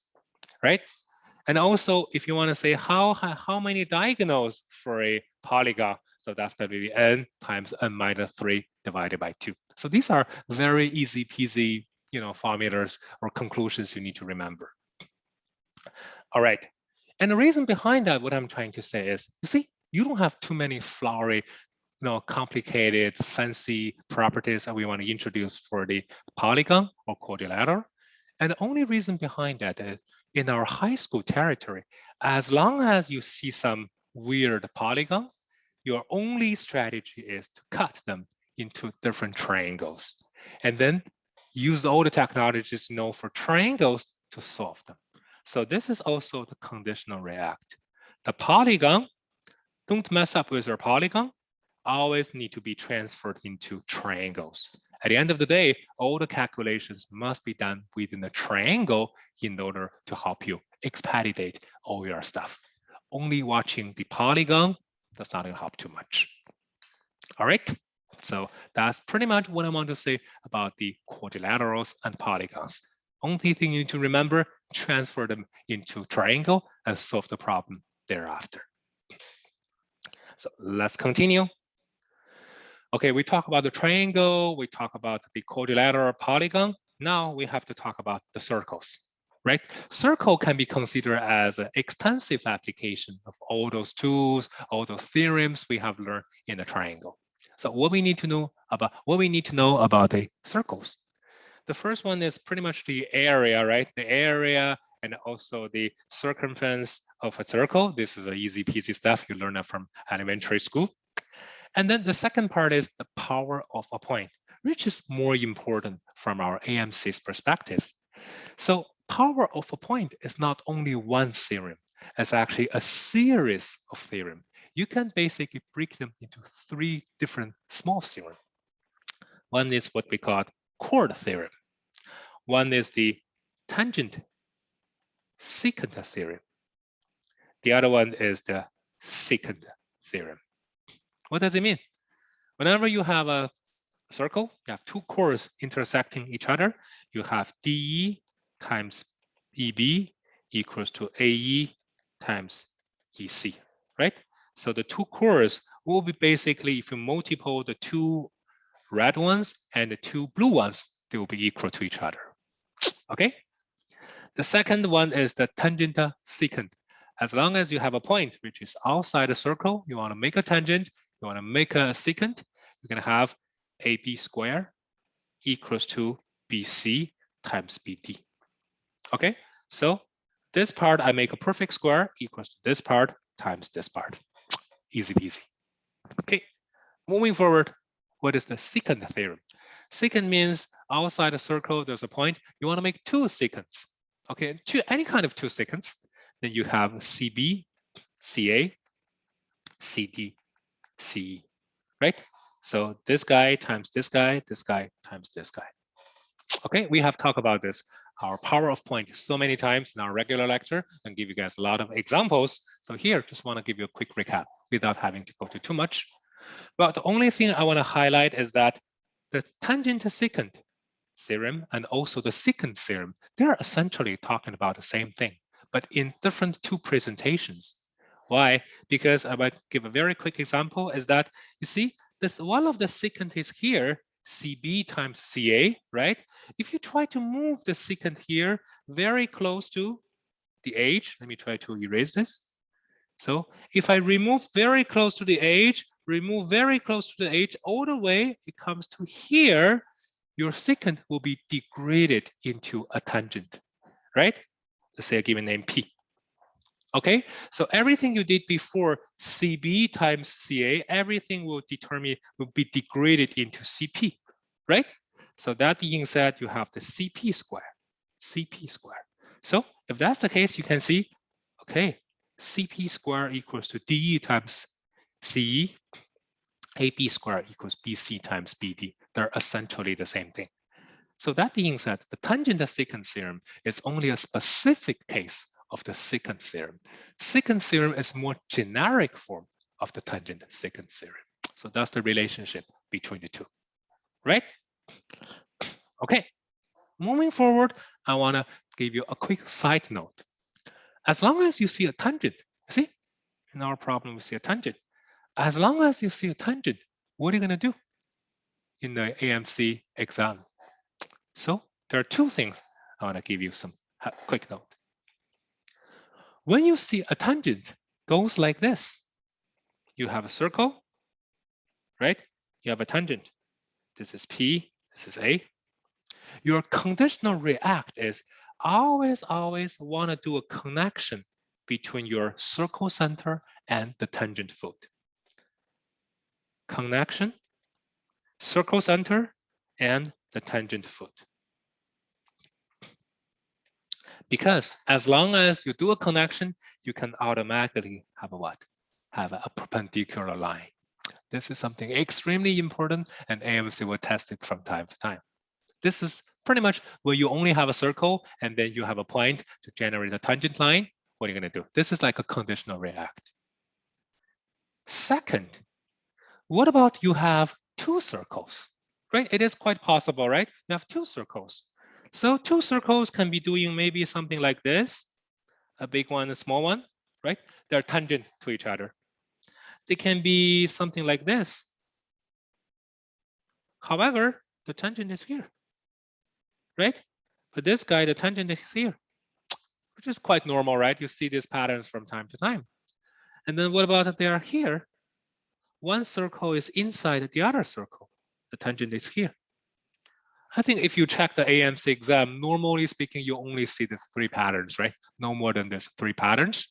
right? And also, if you want to say how many diagonals for a polygon, so that's going to be n times n minus 3 divided by 2. So these are very easy peasy, formulas or conclusions you need to remember. All right. And the reason behind that, what I'm trying to say is, you see, you don't have too many flowery, complicated, fancy properties that we want to introduce for the polygon or quadrilateral. And the only reason behind that is in our high school territory, as long as you see some weird polygon, your only strategy is to cut them into different triangles and then use all the technologies for triangles to solve them. So this is also the conditional react. The polygon, don't mess up with your polygon, always need to be transferred into triangles. At the end of the day, all the calculations must be done within the triangle in order to help you expedite all your stuff. Only watching the polygon does not help too much. All right, so that's pretty much what I want to say about the quadrilaterals and polygons. Only thing you need to remember, transfer them into triangle and solve the problem thereafter. So let's continue. Okay, we talk about the triangle, we talk about the quadrilateral polygon. Now we have to talk about the circles, right? Circle can be considered as an extensive application of all those tools, all those theorems we have learned in the triangle. So what we need to know about the circles. The first one is pretty much the area, right? The area and also the circumference of a circle. This is an easy peasy stuff. You learn that from elementary school. And then the second part is the power of a point, which is more important from our AMC's perspective. So power of a point is not only one theorem, it's actually a series of theorems. You can basically break them into three different small theorems. One is what we call chord theorem. One is the tangent secant theorem. The other one is the secant theorem. What does it mean? Whenever you have a circle, you have two chords intersecting each other. You have DE times EB equals to AE times EC, right? So the two chords will be basically, if you multiply the two red ones and the two blue ones, they will be equal to each other, okay? The second one is the tangent secant. As long as you have a point which is outside the circle, you want to make a tangent, you want to make a secant, you're going to have AB squared equals to BC times BD. Okay, so this part I make a perfect square equals to this part times this part. Easy peasy. Okay, moving forward, what is the secant theorem? Secant means outside the circle, there's a point. You want to make two secants. Okay, any kind of two secants. Then you have CB, CA, CD, CE, right? So this guy times this guy times this guy. Okay, we have talked about this, our power of point, so many times in our regular lecture and give you guys a lot of examples. So here, just want to give you a quick recap without having to go through too much. But the only thing I want to highlight is that the tangent secant theorem and also the secant theorem, they're essentially talking about the same thing, but in different two presentations. Why? Because I might give a very quick example is that, you see, this one of the secant is here, CB times CA, right? If you try to move the secant here very close to the edge, let me try to erase this. So if I remove very close to the edge, remove very close to the edge, all the way it comes to here, your secant will be degraded into a tangent, right? Let's say a given name P. Okay, so everything you did before CB times CA, everything will be degraded into CP, right? So that being said, you have the CP square. So if that's the case, you can see, okay, CP square equals to DE times CE, AB square equals BC times BD. They're essentially the same thing. So that being said, the tangent secant theorem is only a specific case of the secant theorem. Secant theorem is more generic form of the tangent secant theorem. So that's the relationship between the two, right? Okay, moving forward, I want to give you a quick side note. As long as you see a tangent, see, in our problem, we see a tangent. As long as you see a tangent, what are you going to do in the AMC exam? So there are two things I want to give you some quick note. When you see a tangent goes like this, you have a circle, right? You have a tangent. This is P, this is A. Your conditional react is always want to do a connection between your circle center and the tangent foot. Connection, circle center, and the tangent foot. Because as long as you do a connection, you can automatically have a what? Have a perpendicular line. This is something extremely important, and AMC will test it from time to time. This is pretty much where you only have a circle and then you have a point to generate a tangent line. What are you going to do? This is like a conditional react. Second, what about you have two circles, right? It is quite possible, right? You have two circles. So two circles can be doing maybe something like this, a big one, a small one, right? They're tangent to each other. They can be something like this, However, the tangent is here, right? For this guy, the tangent is here, which is quite normal, right? You see these patterns from time to time. And then what about if they are here? One circle is inside the other circle. The tangent is here. I think if you check the AMC exam, normally speaking, you only see these 3 patterns, right? No more than these 3 patterns.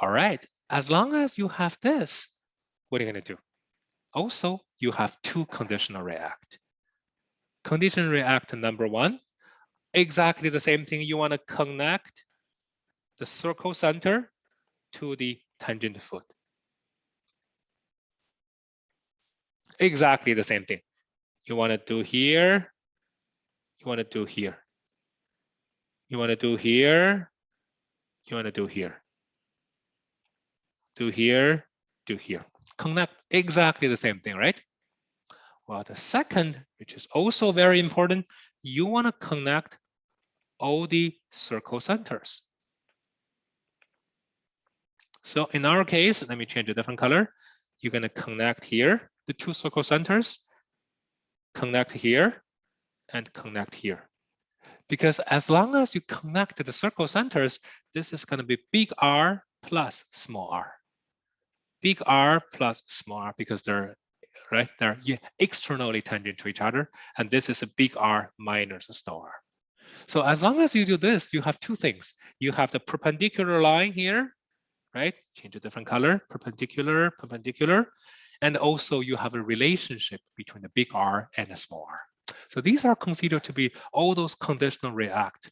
All right, as long as you have this, what are you gonna do? Also, you have 2 conditional react. Conditional react number 1, exactly the same thing. You wanna connect the circle center to the tangent foot. Exactly the same thing. You wanna do here, you wanna do here. You wanna do here, you wanna do here. Do here, do here. Connect exactly the same thing, right? Well, the second, which is also very important, you want to connect all the circle centers. So in our case, let me change a different color. You're going to connect here, the 2 circle centers, connect here, and connect here. Because as long as you connect the circle centers, this is going to be big R plus small r. Big R plus small r, because they're right, they're externally tangent to each other, and this is a big R minus a small r. So as long as you do this, you have 2 things. You have the perpendicular line here, right? Change a different color, perpendicular, perpendicular. And also you have a relationship between the big R and the small r. So these are considered to be all those conditional react.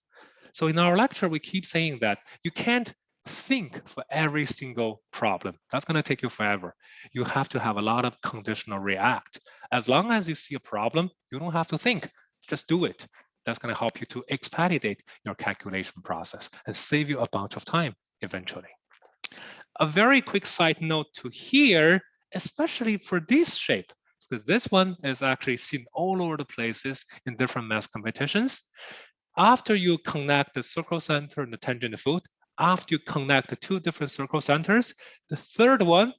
So in our lecture, we keep saying that you can't think for every single problem. That's going to take you forever. You have to have a lot of conditional react. As long as you see a problem, you don't have to think, just do it. That's going to help you to expedite your calculation process and save you a bunch of time eventually. A very quick side note to here, especially for this shape, because this one is actually seen all over the places in different math competitions. After you connect the circle center and the tangent foot, after you connect the 2 different circle centers, the third one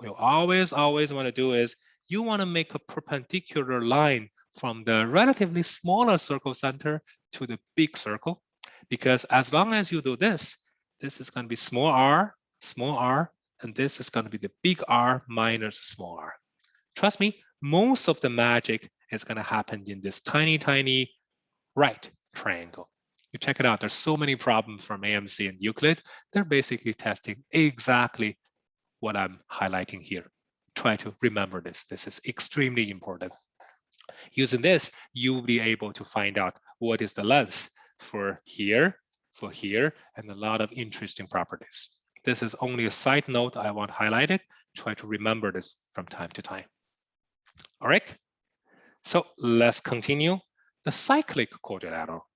you always want to do is you want to make a perpendicular line from the relatively smaller circle center to the big circle, because as long as you do this, this is going to be small r, and this is going to be the big R minus small r. Trust me, most of the magic is going to happen in this tiny, tiny right triangle. You check it out. There's so many problems from AMC and Euclid. They're basically testing exactly what I'm highlighting here. Try to remember this. This is extremely important. Using this, you'll be able to find out what is the length for here, and a lot of interesting properties. This is only a side note I want highlighted. Try to remember this from time to time. All right, so let's continue. The cyclic quadrilateral.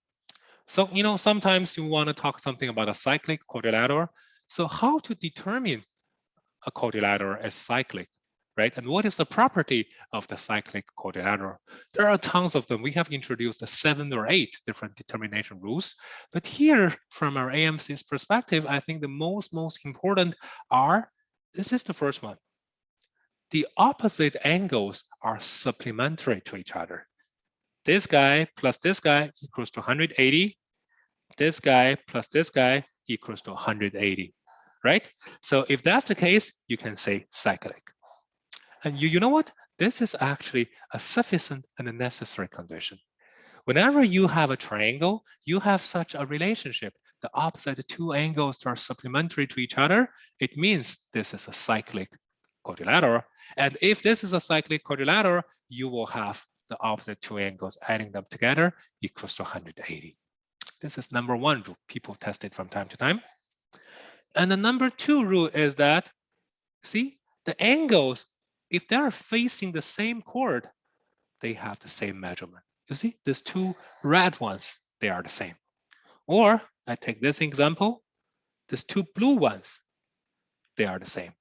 So, sometimes you want to talk something about a cyclic quadrilateral. So how to determine a quadrilateral as cyclic, right? And what is the property of the cyclic quadrilateral? There are tons of them. We have introduced 7 or 8 different determination rules. But here, from our AMC's perspective, I think the most important are, this is the first one. The opposite angles are supplementary to each other. This guy plus this guy equals to 180. This guy plus this guy equals to 180, right? So if that's the case, you can say cyclic. And you know what? This is actually a sufficient and a necessary condition. Whenever you have a triangle, you have such a relationship. The opposite 2 angles are supplementary to each other. It means this is a cyclic quadrilateral. And if this is a cyclic quadrilateral, you will have the opposite 2 angles, adding them together equals to 180. This is number 1 rule. People test it from time to time. And the number 2 rule is that, see, the angles, if they are facing the same chord, they have the same measurement. You see, these 2 red ones, they are the same. Or I take this example, these 2 blue ones, they are the same,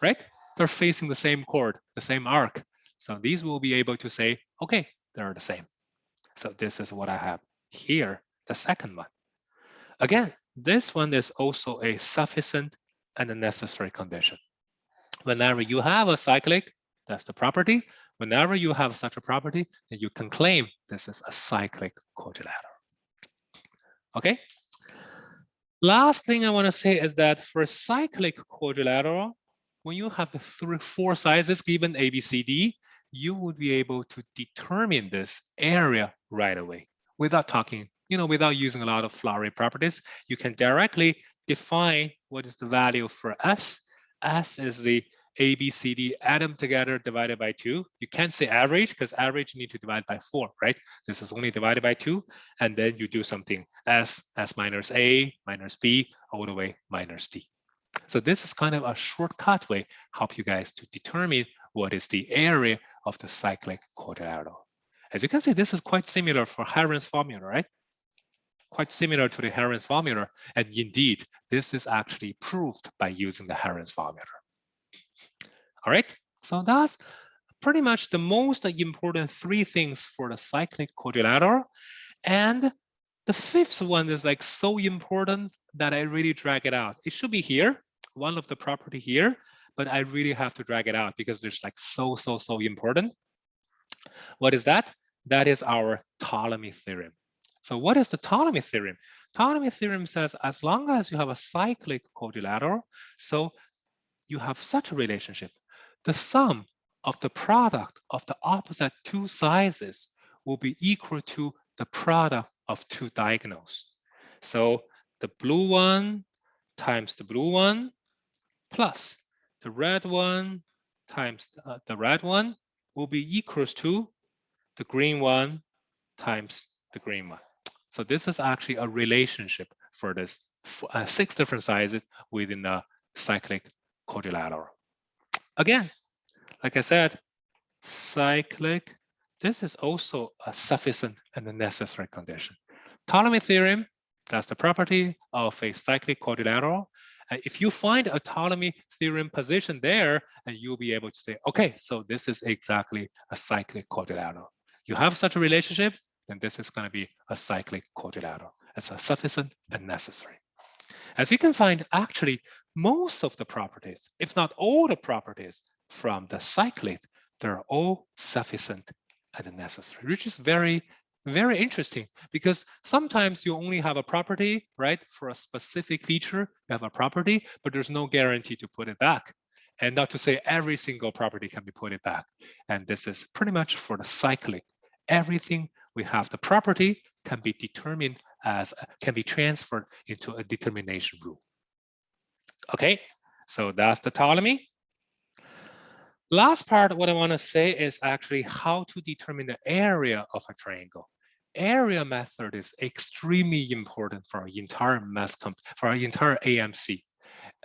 right? They're facing the same chord, the same arc. So these will be able to say, okay, they're the same. So this is what I have here, the second one. Again, this one is also a sufficient and a necessary condition. Whenever you have a cyclic, that's the property. Whenever you have such a property, then you can claim this is a cyclic quadrilateral. Okay. Last thing I want to say is that for cyclic quadrilateral, when you have the four sizes given A, B, C, D, you would be able to determine this area right away without talking, without using a lot of flowery properties. You can directly define what is the value for S. S is the A, B, C, D add them together divided by 2. You can't say average because average you need to divide by 4, right? This is only divided by 2. And then you do something S minus A minus B all the way minus D. So this is kind of a shortcut way help you guys to determine what is the area of the cyclic quadrilateral. As you can see, this is quite similar for Heron's formula, right? Quite similar to the Heron's formula. And indeed, this is actually proved by using the Heron's formula. All right, so that's pretty much the most important 3 things for the cyclic quadrilateral. And the 5th one is like so important that I really drag it out. It should be here, one of the property here, but I really have to drag it out because there's like so important. What is that? That is our Ptolemy theorem. So what is the Ptolemy theorem? Ptolemy theorem says as long as you have a cyclic quadrilateral, so you have such a relationship, the sum of the product of the opposite 2 sizes will be equal to the product of 2 diagonals. So the blue one times the blue one plus the red one times the red one will be equals to the green one times the green one. So this is actually a relationship for this 6 different sizes within the cyclic quadrilateral. Again, like I said, cyclic, this is also a sufficient and a necessary condition. Ptolemy theorem, that's the property of a cyclic quadrilateral. If you find a Ptolemy theorem position there, and you'll be able to say, okay, so this is exactly a cyclic quadrilateral. You have such a relationship, then this is going to be a cyclic quadrilateral. It's a sufficient and necessary. As you can find, actually, most of the properties, if not all the properties from the cyclic, they're all sufficient and necessary, which is very interesting because sometimes you only have a property, right? For a specific feature, you have a property, but there's no guarantee to put it back. And not to say every single property can be put it back. And this is pretty much for the cyclic. Everything we have the property can be determined as, can be transferred into a determination rule. Okay, so that's the Ptolemy. Last part, what I want to say is actually how to determine the area of a triangle. Area method is extremely important for our entire for our entire AMC.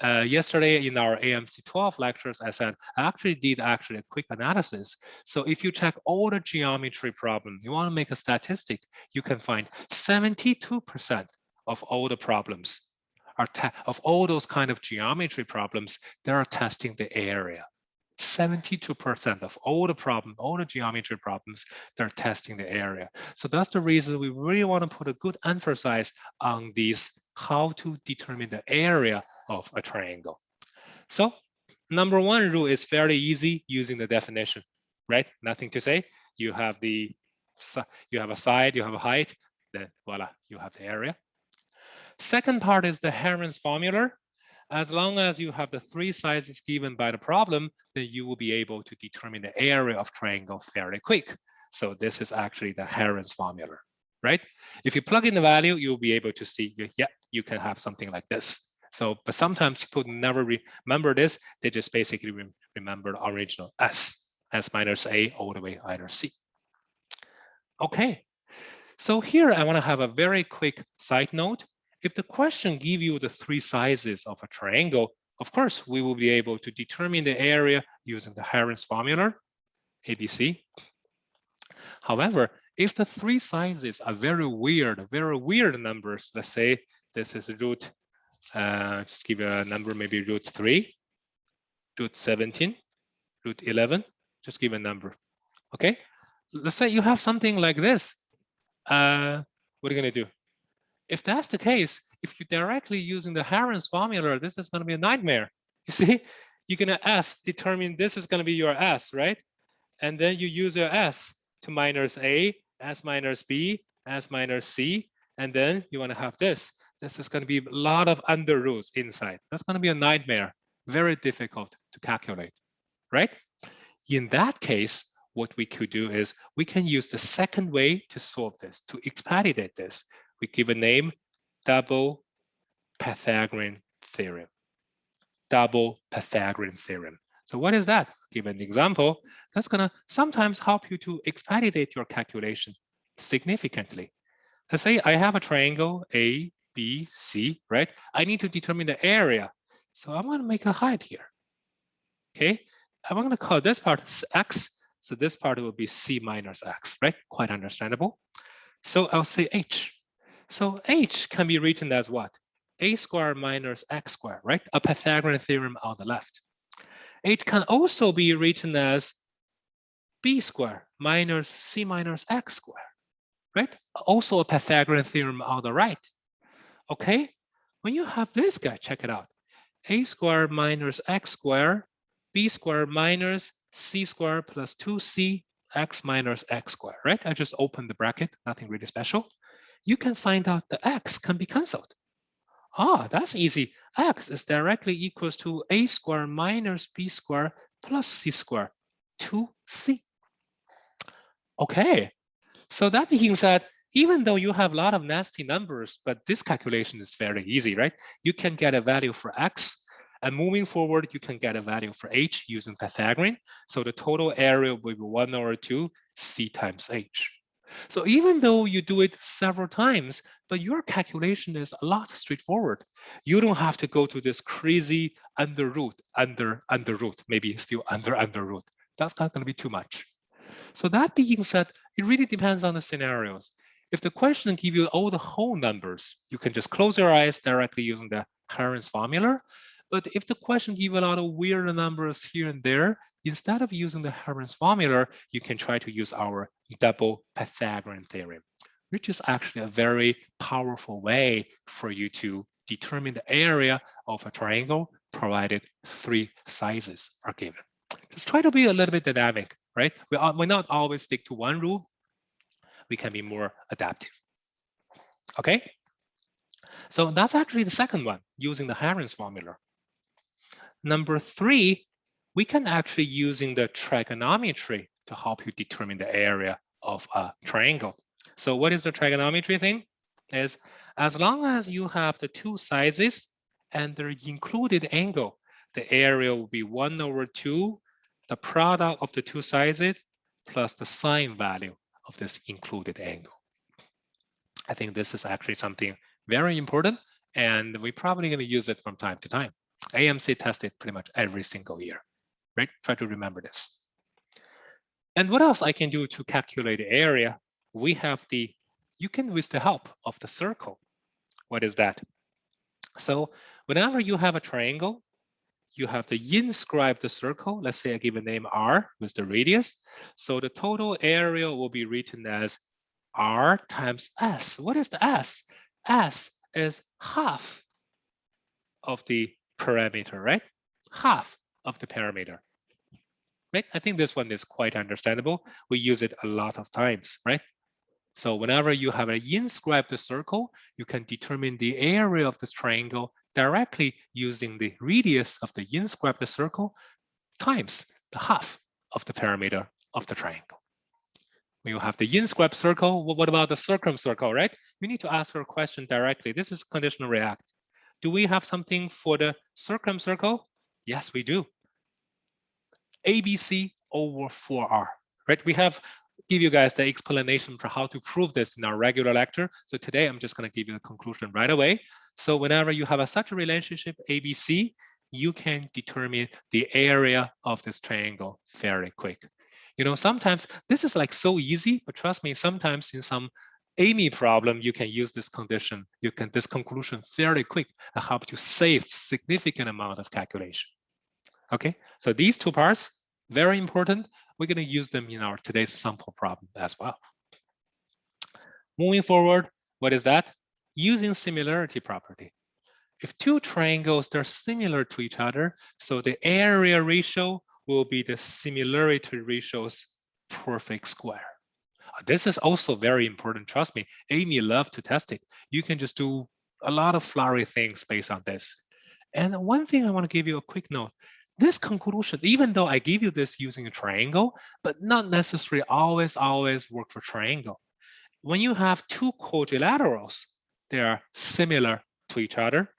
Yesterday in our AMC12 lectures, I said I actually did a quick analysis. So if you check all the geometry problems, you want to make a statistic, you can find 72% of all the problems of all those kind of geometry problems, they are testing the area. 72% of all the geometry problems, they're testing the area. So that's the reason we really want to put a good emphasis on these, how to determine the area of a triangle. So number 1 rule is fairly easy using the definition, right? Nothing to say. You have a side, you have a height, then voila, you have the area. Second part is the Heron's formula. As long as you have the 3 sizes given by the problem, then you will be able to determine the area of triangle fairly quick. So this is actually the Heron's formula, right? If you plug in the value, you'll be able to see, yeah, you can have something like this. So, but sometimes people never remember this. They just basically remember the original S minus A all the way either C. Okay, so here I want to have a very quick side note. If the question gives you the 3 sizes of a triangle, of course, we will be able to determine the area using the Heron's formula, ABC. However, if the 3 sizes are very weird numbers, let's say this is root, just give a number, maybe root 3, root 17, root 11, just give a number, okay? Let's say you have something like this. What are you gonna do? If that's the case, if you're directly using the Heron's formula, this is going to be a nightmare. You see, you're going to determine this is going to be your S, right? and then you use your s to minus a, s minus b, s minus c, and then you want to have this. This is going to be a lot of under roots inside. That's going to be a nightmare, very difficult to calculate, right? In that case, what we could do is we can use the second way to solve this, to expedite this. We give a name, double Pythagorean theorem. Double Pythagorean theorem. So what is that? I'll give an example. That's gonna sometimes help you to expedite your calculation significantly. Let's say I have a triangle A, B, C, right? I need to determine the area. So I'm gonna make a height here, okay? I'm gonna call this part X. So this part will be C minus X, right? Quite understandable. So I'll say H. So H can be written as what? A squared minus X squared, right? A Pythagorean theorem on the left. It can also be written as B squared minus C minus X squared, right? Also a Pythagorean theorem on the right. Okay, when you have this guy, check it out. A squared minus X squared, B squared minus C squared plus 2C X minus X squared, right? I just opened the bracket, nothing really special. You can find out the X can be canceled. Ah, that's easy. X is directly equals to A squared minus B squared plus C squared, 2C. Okay, so that means that even though you have a lot of nasty numbers, but this calculation is very easy, right? You can get a value for X, and moving forward, you can get a value for H using Pythagorean. So the total area will be 1 over 2 C times H. So even though you do it several times, but your calculation is a lot straightforward. You don't have to go to this crazy under root, maybe still under root. That's not going to be too much. So that being said, it really depends on the scenarios. If the question gives you all the whole numbers, you can just close your eyes directly using the Heron's formula. But if the question gives you a lot of weird numbers here and there, instead of using the Heron's formula, you can try to use our double Pythagorean theorem, which is actually a very powerful way for you to determine the area of a triangle provided 3 sizes are given. Just try to be a little bit dynamic, right? We not always stick to one rule. We can be more adaptive. Okay? So that's actually the second one, using the Heron's formula. Number 3, we can actually using the trigonometry to help you determine the area of a triangle. So what is the trigonometry thing? Is as long as you have the 2 sizes and their included angle, the area will be 1 over 2, the product of the 2 sizes plus the sine value of this included angle. I think this is actually something very important, and we're probably going to use it from time to time. AMC tests it pretty much every single year, right? Try to remember this. And what else I can do to calculate the area? We have you can with the help of the circle. What is that? So whenever you have a triangle, you have to inscribe the circle. Let's say I give a name R with the radius. So the total area will be written as R times S. What is the S? S is half of the parameter, right? Half of the parameter, right? I think this one is quite understandable. We use it a lot of times, right? So whenever you have an inscribed circle, you can determine the area of this triangle directly using the radius of the inscribed circle times the half of the parameter of the triangle. When you have the inscribed circle, what about the circumcircle, right? You need to ask her a question directly. This is conditional react. Do we have something for the circumcircle? Yes, we do. ABC over 4R, right? We have give you guys the explanation for how to prove this in our regular lecture. So today I'm just going to give you the conclusion right away. So whenever you have such a relationship ABC, you can determine the area of this triangle very quick. You know, sometimes this is like so easy, but trust me, sometimes in some AIME problem, you can use this condition. You can this conclusion very quick and help you save significant amount of calculation. Okay, so these 2 parts, very important. We're going to use them in our today's sample problem as well. Moving forward, what is that? Using similarity property. If 2 triangles, they're similar to each other, so the area ratio will be the similarity ratio's perfect square. This is also very important. Trust me, AIME love to test it. You can just do a lot of flowery things based on this. And one thing I want to give you a quick note. This conclusion, even though I give you this using a triangle, but not necessarily always work for triangle. When you have two quadrilaterals, they are similar to each other,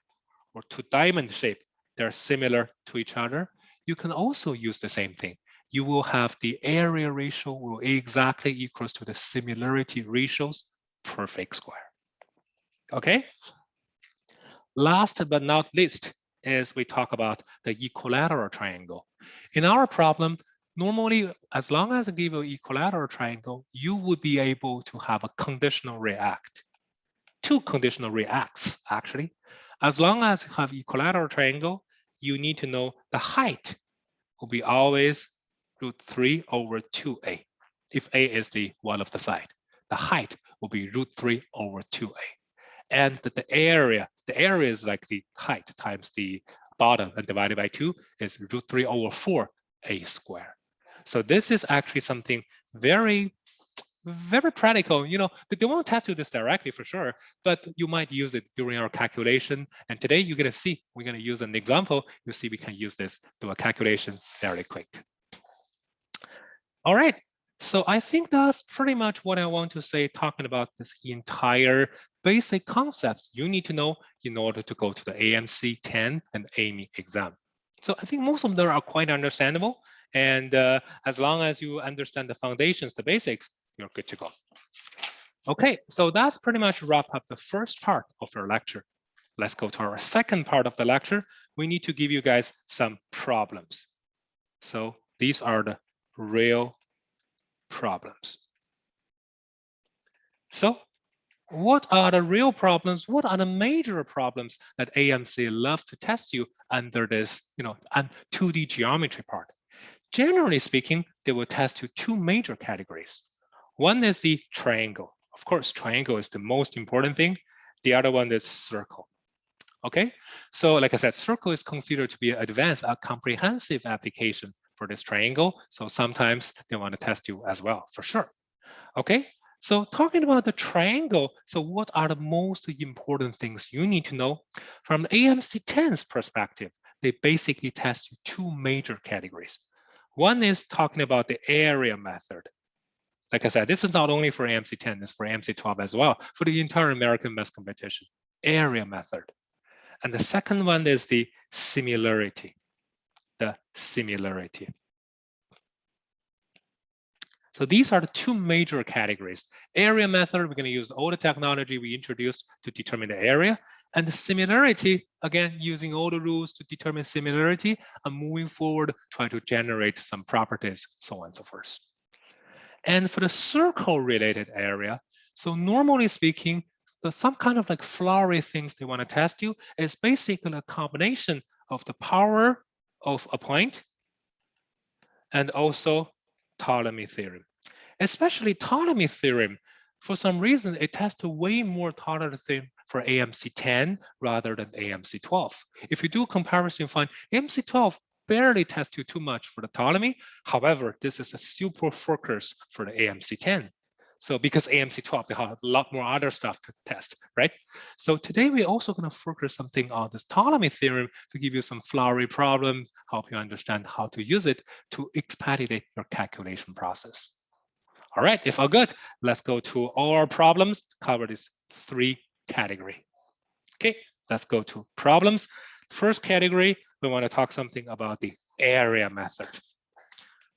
or two diamond shape, they're similar to each other. You can also use the same thing. You will have the area ratio will exactly equals to the similarity ratio's perfect square. Okay. Last but not least is we talk about the equilateral triangle. In our problem, normally, as long as I give you an equilateral triangle, you would be able to have a conditional react. Two conditional reacts, actually. As long as you have equilateral triangle, you need to know the height will be always √3 over 2a. If a is the one of the side, the height will be √3 over 2a. And the area is like the height times the bottom and divided by 2 is √3 over 4a squared. So this is actually something very practical. You know, they won't test you this directly for sure, but you might use it during our calculation. And today you're going to see, we're going to use an example. You'll see we can use this to do a calculation very quick. All right. So I think that's pretty much what I want to say, talking about this entire basic concepts you need to know in order to go to the AMC10 and AIME exam. So I think most of them are quite understandable. And as long as you understand the foundations, the basics, you're good to go. Okay, so that's pretty much wrap up the first part of our lecture. Let's go to our second part of the lecture. We need to give you guys some problems. So these are the real problems. So what are the real problems? What are the major problems that AMC love to test you under this, and 2D geometry part? Generally speaking, they will test you two major categories. One is the triangle. Of course, triangle is the most important thing. The other one is circle. Okay, so like I said, circle is considered to be an advanced, a comprehensive application for this triangle. So sometimes they want to test you as well, for sure. Okay, so talking about the triangle, so what are the most important things you need to know? From the AMC10's perspective, they basically test you two major categories. One is talking about the area method. Like I said, this is not only for AMC10, it's for AMC12 as well, for the entire American math competition, area method. And the second one is the similarity, So these are the two major categories. Area method, we're going to use all the technology we introduced to determine the area. And the similarity, again, using all the rules to determine similarity and moving forward, try to generate some properties, so on and so forth. And for the circle-related area, so normally speaking, some kind of like flowery things they want to test you is basically a combination of the power of a point and also Ptolemy theorem. Especially Ptolemy theorem, for some reason, it tests way more Ptolemy theorem for AMC10 rather than AMC12. If you do a comparison, you find AMC12 barely tests you too much for the Ptolemy. However, this is a super focus for the AMC10. So because AMC12, they have a lot more other stuff to test, right? So today we're also going to focus something on this Ptolemy theorem to give you some flowery problems, help you understand how to use it to expedite your calculation process. All right, if all good, let's go to all our problems, cover these three categories. Okay, let's go to problems. First category, we want to talk something about the area method.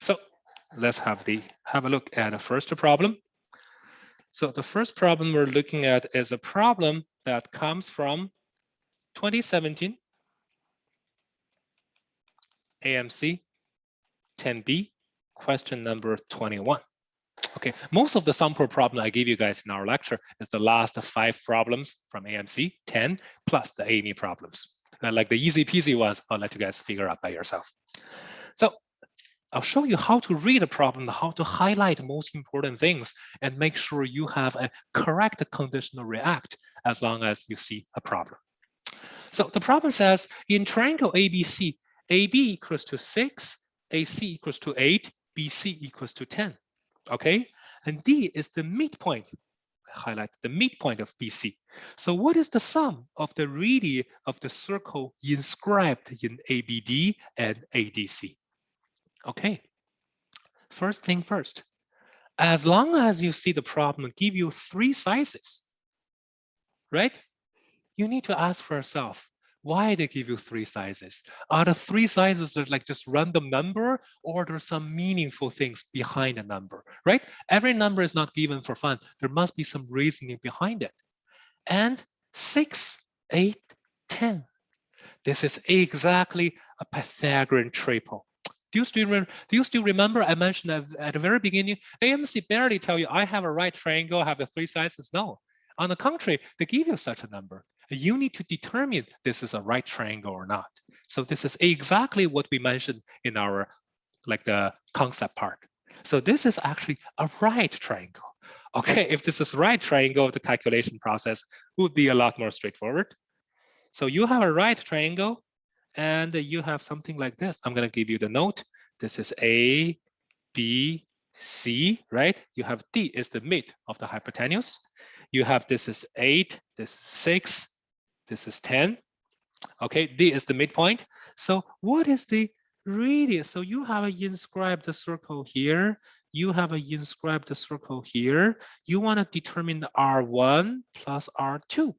So let's have a look at the first problem. So the first problem we're looking at is a problem that comes from 2017 AMC 10B, question number 21. Okay, most of the sample problem I give you guys in our lecture is the last 5 problems from AMC 10 plus the AIME problems. And like the easy peasy ones, I'll let you guys figure out by yourself. So I'll show you how to read a problem, how to highlight the most important things, and make sure you have a correct conditional react as long as you see a problem. So the problem says in triangle ABC, AB equals to 6, AC equals to 8, BC equals to 10, okay? And D is the midpoint. I highlight the midpoint of BC. So what is the sum of the radii of the circle inscribed in ABD and ADC? Okay, first thing first, as long as you see the problem give you 3 sizes, right? You need to ask for yourself, why they give you 3 sizes? Are the 3 sizes like just random number, or there's some meaningful things behind a number, right? Every number is not given for fun. There must be some reasoning behind it. And 6, 8, 10. This is exactly a Pythagorean triple. Do you still remember I mentioned at the very beginning, AMC barely tell you I have a right triangle, have the 3 sizes? No. On the contrary, they give you such a number. You need to determine this is a right triangle or not. So this is exactly what we mentioned in our the concept part. So this is actually a right triangle. Okay, if this is right triangle, the calculation process would be a lot more straightforward. So you have a right triangle and you have something like this. I'm going to give you the note. This is A, B, C, right? You have D is the mid of the hypotenuse. You have this is 8, this is 6, this is 10. Okay, D is the midpoint. So what is the radius? So you have a inscribed circle here. You have a inscribed circle here. You want to determine the R1 plus R2.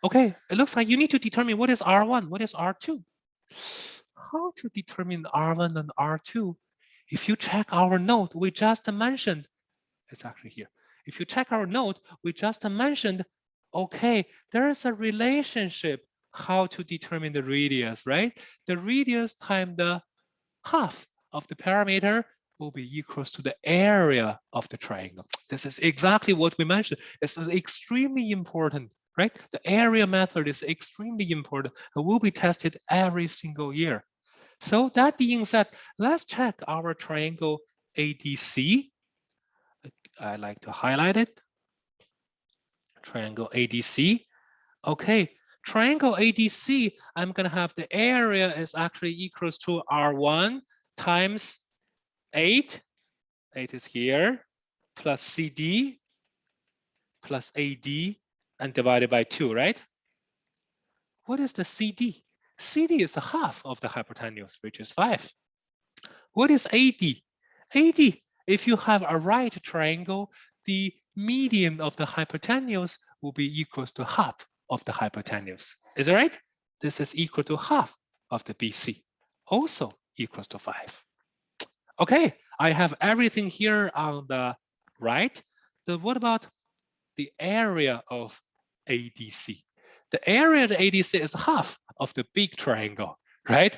Okay, it looks like you need to determine what is R1, what is R2. How to determine R1 and R2? If you check our note, we just mentioned, it's actually here. If you check our note, we just mentioned, okay, there is a relationship how to determine the radius, right? The radius times the half of the parameter will be equals to the area of the triangle. This is exactly what we mentioned. This is extremely important, right? The area method is extremely important and will be tested every single year. So that being said, let's check our triangle ADC. I like to highlight it. Triangle ADC. Okay, triangle ADC, I'm going to have the area is actually equals to R1 times 8. 8 is here, plus CD, plus AD, and divided by 2, right? What is the CD? CD is the half of the hypotenuse, which is 5. What is AD? AD, if you have a right triangle, the median of the hypotenuse will be equals to half of the hypotenuse. Is that right? This is equal to half of the BC, also equals to 5. Okay, I have everything here on the right. What about the area of ADC? The area of the ADC is half of the big triangle, right?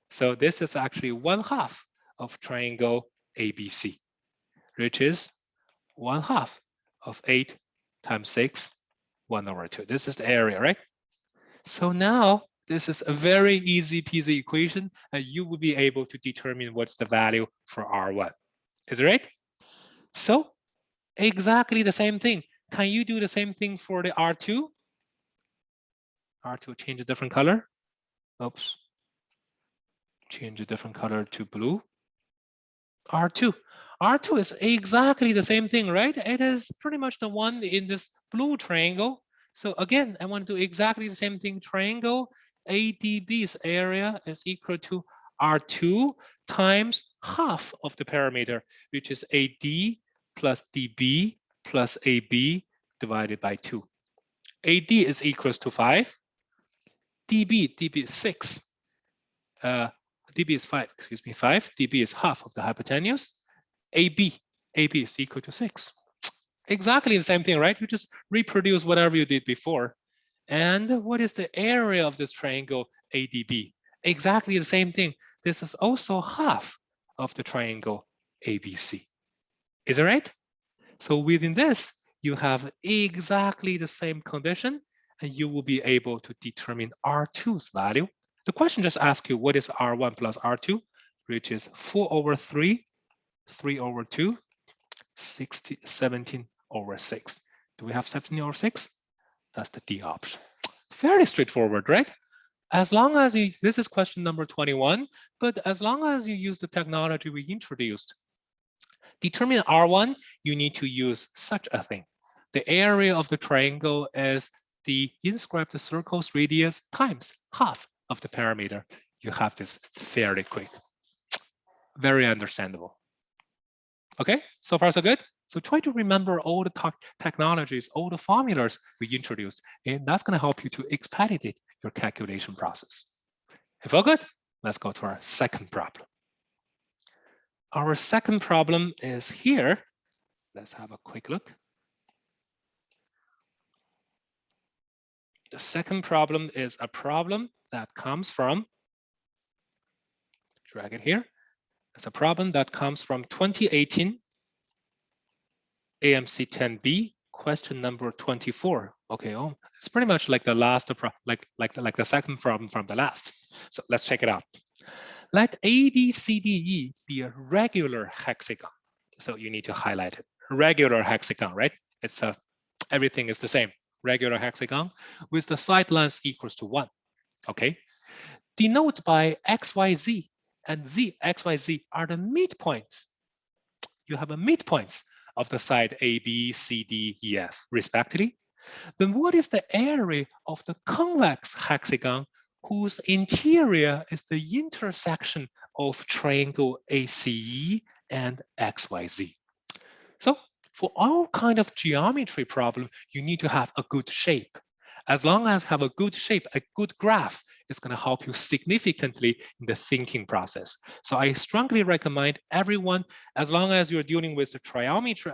So this is actually 1/2 of triangle ABC, which is 1/2 of 8 times 6, 1/2. This is the area, right? So now this is a very easy peasy equation, and you will be able to determine what's the value for R1. Is it right? So exactly the same thing. Can you do the same thing for the R2? R2, change a different color. Oops. Change a different color to blue. R2. R2 is exactly the same thing, right? It is pretty much the one in this blue triangle. So again, I want to do exactly the same thing. Triangle ADB's area is equal to R2 times half of the parameter, which is AD plus DB plus AB divided by 2. AD is equals to 5. DB is 6. DB is 5, excuse me, 5. DB is half of the hypotenuse. AB is equal to 6. Exactly the same thing, right? You just reproduce whatever you did before. And what is the area of this triangle ADB? Exactly the same thing. This is also half of the triangle ABC. Is it right? So within this, you have exactly the same condition, and you will be able to determine R2's value. The question just asks you, what is R1 plus R2, which is 4/3, 3/2, 17/6. Do we have 17/6? That's the D option. Fairly straightforward, right? As long as you, this is question number 21, but as long as you use the technology we introduced, determine R1, you need to use such a thing. The area of the triangle is the inscribed circle's radius times half of the parameter. You have this fairly quick. Very understandable. Okay, so far so good. So try to remember all the technologies, all the formulas we introduced, and that's going to help you to expedite your calculation process. If all good, let's go to our second problem. Our second problem is here. Let's have a quick look. The second problem is a problem that comes from, drag it here. It's a problem that comes from 2018 AMC10B, question number 24. Okay, oh, it's pretty much like the last, like the second problem from the last. So let's check it out. Let ABCDE be a regular hexagon. So you need to highlight it. Regular hexagon, right? It's a, everything is the same. Regular hexagon with the side length equals to 1. Okay. Denote by XYZ and Z, XYZ are the midpoints. You have a midpoints of the side A, B, C, D, E, F, respectively. Then what is the area of the convex hexagon whose interior is the intersection of triangle ACE and XYZ? So for all kind of geometry problem, you need to have a good shape. As long as have a good shape, a good graph is going to help you significantly in the thinking process. So I strongly recommend everyone, as long as you're dealing with the trigonometry,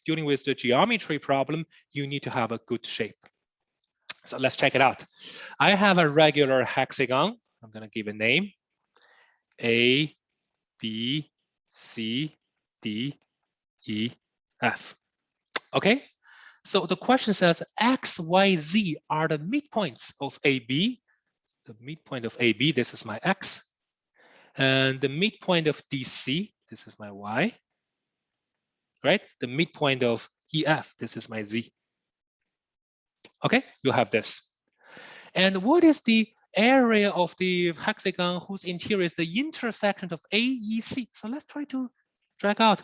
dealing with the geometry problem, you need to have a good shape. So let's check it out. I have a regular hexagon. I'm going to give a name. A, B, C, D, E, F. Okay. So the question says X, Y, Z are the midpoints of AB. The midpoint of AB, this is my X. And the midpoint of DC, this is my Y. Right? The midpoint of EF, this is my Z. Okay, you have this. And what is the area of the hexagon whose interior is the intersection of AEC? So let's try to drag out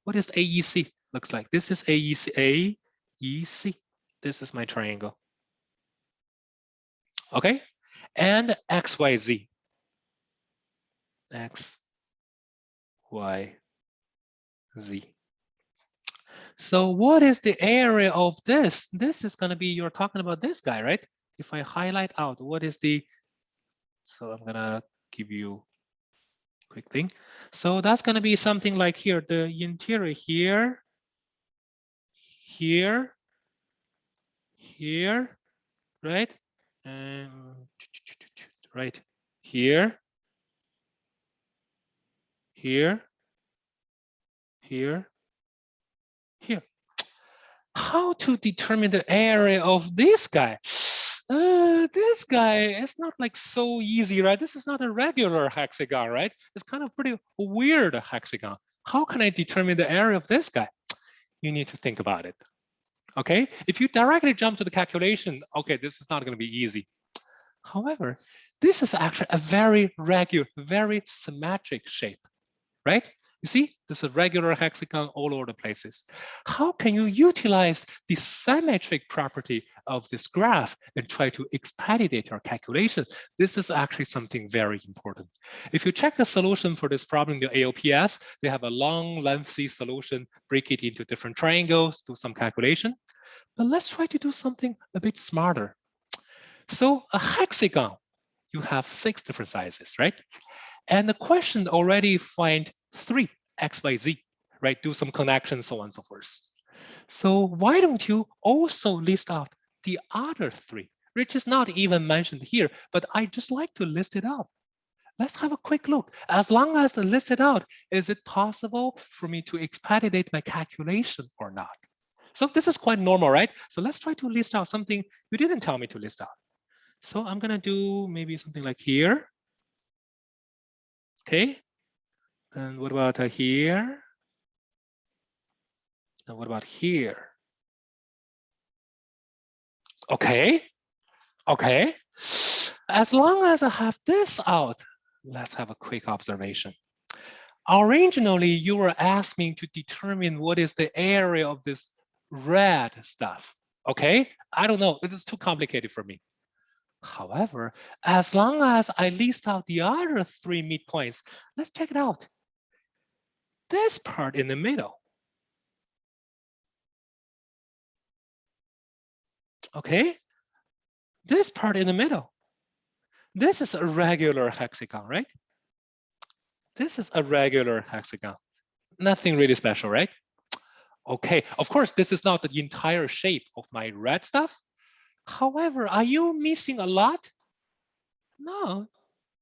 what is AEC looks like. This is AEC, AEC. This is my triangle. Okay, and XYZ. X, Y, Z. So what is the area of this? This is going to be, you're talking about this guy, right? If I highlight out, what is the, so I'm going to give you a quick thing. So that's going to be something like here, the interior here, here, here, right? And right here, here, here, here. How to determine the area of this guy? This guy is not like so easy, right? This is not a regular hexagon, right? It's kind of pretty weird hexagon. How can I determine the area of this guy? You need to think about it. Okay, if you directly jump to the calculation, okay, this is not going to be easy. However, this is actually a very regular, very symmetric shape, right? You see, this is a regular hexagon all over the places. How can you utilize the symmetric property of this graph and try to expedite your calculation? This is actually something very important. If you check the solution for this problem in the AOPS, they have a long, lengthy solution, break it into different triangles, do some calculation. But let's try to do something a bit smarter. So a hexagon, you have 6 different sizes, right? And the question already find 3 X, Y, Z, right? Do some connections, so on and so forth. So why don't you also list out the other 3, which is not even mentioned here, but I just like to list it out. Let's have a quick look. As long as I list it out, is it possible for me to expedite my calculation or not? So this is quite normal, right? So let's try to list out something you didn't tell me to list out. So I'm going to do maybe something like here. Okay. And what about here? And what about here? Okay. Okay. As long as I have this out, let's have a quick observation. Originally, you were asking me to determine what is the area of this red stuff. Okay, I don't know, it is too complicated for me. However, as long as I list out the other 3 midpoints, let's check it out. This part in the middle. Okay, this part in the middle. This is a regular hexagon, right? This is a regular hexagon. Nothing really special, right? Okay, of course, this is not the entire shape of my red stuff. However, are you missing a lot? No,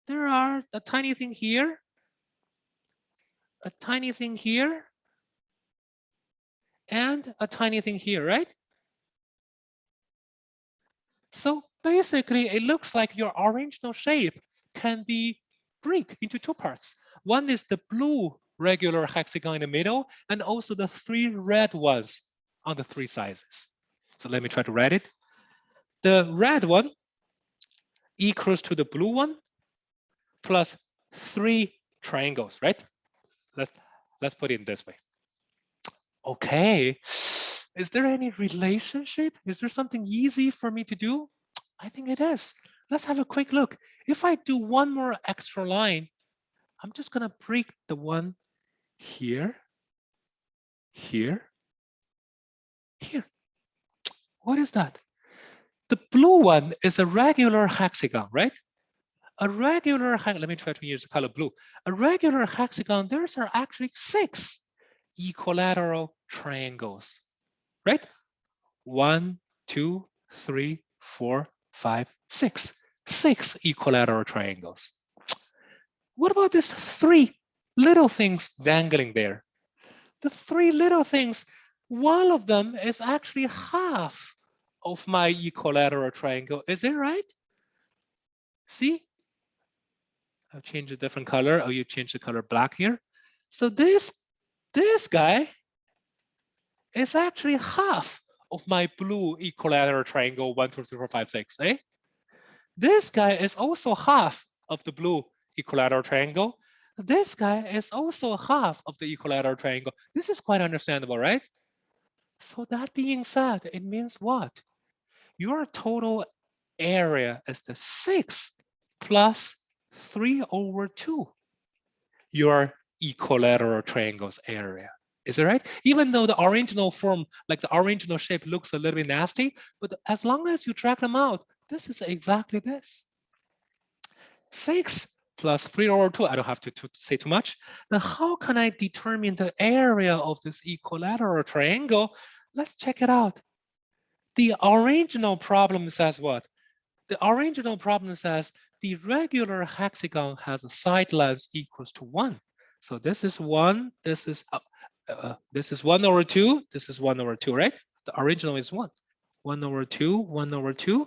there are a tiny thing here, a tiny thing here, and a tiny thing here, right? So basically, it looks like your original shape can be break into 2 parts. One is the blue regular hexagon in the middle, and also the 3 red ones on the 3 sizes. So let me try to write it. The red one equals to the blue one plus 3 triangles, right? Let's put it in this way. Okay, is there any relationship? Is there something easy for me to do? I think it is. Let's have a quick look. If I do one more extra line, I'm just gonna break the one here, here, here. What is that? The blue one is a regular hexagon, right? A regular, let me try to use the color blue. A regular hexagon, there's are actually 6 equilateral triangles, right? 1, 2, 3, 4, 5, 6. 6 equilateral triangles. What about these 3 little things dangling there? The 3 little things, one of them is actually half of my equilateral triangle. Is it right? See? I'll change a different color. Oh, you change the color black here. So this guy is actually half of my blue equilateral triangle 1, 2, 3, 4, 5, 6. Eh? This guy is also half of the blue equilateral triangle. This guy is also half of the equilateral triangle. This is quite understandable, right? So that being said, it means what? Your total area is the 6 plus 3/2. Your equilateral triangle's area. Is it right? Even though the original form, like the original shape looks a little bit nasty, but as long as you drag them out, this is exactly this. 6 plus 3/2, I don't have to say too much. Then how can I determine the area of this equilateral triangle? Let's check it out. The original problem says what? The original problem says the regular hexagon has a side length equals to 1. So this is 1, this is 1/2, this is 1/2, right? The original is 1. 1/2, 1/2.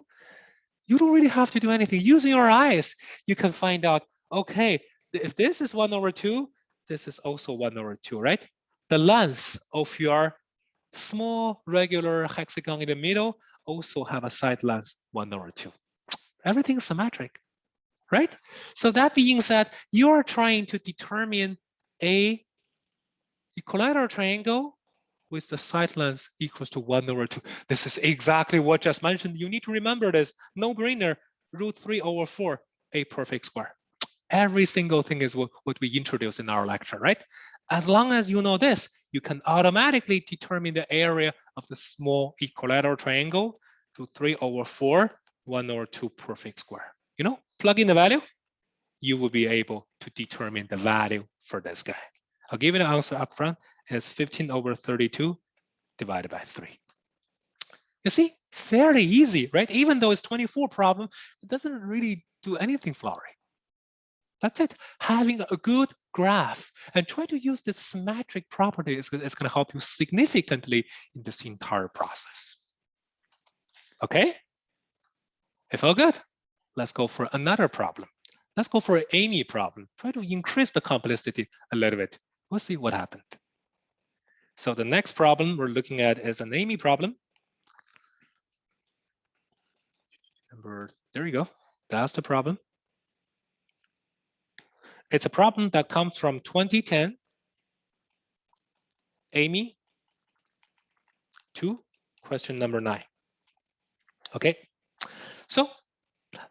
You don't really have to do anything. Using your eyes, you can find out, okay, if this is 1/2, this is also 1/2, right? The length of your small regular hexagon in the middle also have a side length 1/2. Everything's symmetric, right? So that being said, you are trying to determine a equilateral triangle with the side length equals to 1/2. This is exactly what just mentioned. You need to remember this. No brainer, √3/4, a perfect square. Every single thing is what we introduced in our lecture, right? As long as you know this, you can automatically determine the area of the small equilateral triangle to 3/4, 1/2 perfect square. You know, plug in the value, you will be able to determine the value for this guy. I'll give you the answer up front. Is 15/32 divided by 3. You see, fairly easy, right? Even though it's 24 problem, it doesn't really do anything flowery. That's it. Having a good graph and try to use this symmetric property is going to help you significantly in this entire process. Okay? It's all good. Let's go for another problem. Let's go for an AIME problem. Try to increase the complexity a little bit. We'll see what happened. So the next problem we're looking at is an AIME problem. There you go. That's the problem. It's a problem that comes from 2010 AIME 2, question number 9. Okay, so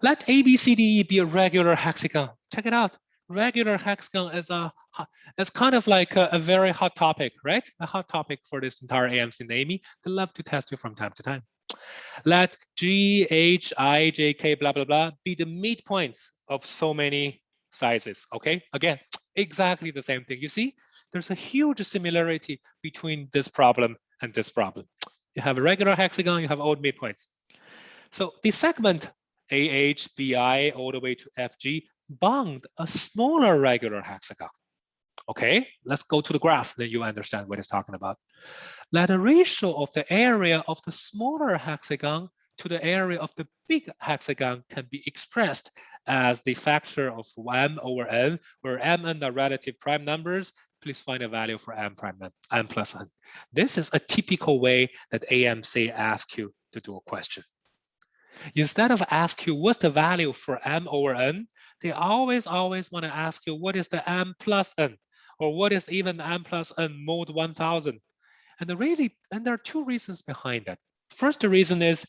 let ABCDE be a regular hexagon. Check it out. Regular hexagon is kind of like a very hot topic, right? A hot topic for this entire AMC and AIME. They love to test you from time to time. Let G, H, I, J, K, blah, blah, blah, be the midpoints of so many sizes, okay? Again, exactly the same thing. You see, there's a huge similarity between this problem and this problem. You have a regular hexagon, you have all midpoints. So the segment AH, BI, all the way to FG bound a smaller regular hexagon. Okay, let's go to the graph, then you understand what it's talking about. Let a ratio of the area of the smaller hexagon to the area of the big hexagon can be expressed as the factor of m over n, where mn are relative prime numbers. Please find a value for m prime n, m plus n. This is a typical way that AMC asks you to do a question. Instead of ask you what's the value for m over n, they always want to ask you what is the m plus n, or what is even m plus n mod 1000. And there are two reasons behind that. First, the reason is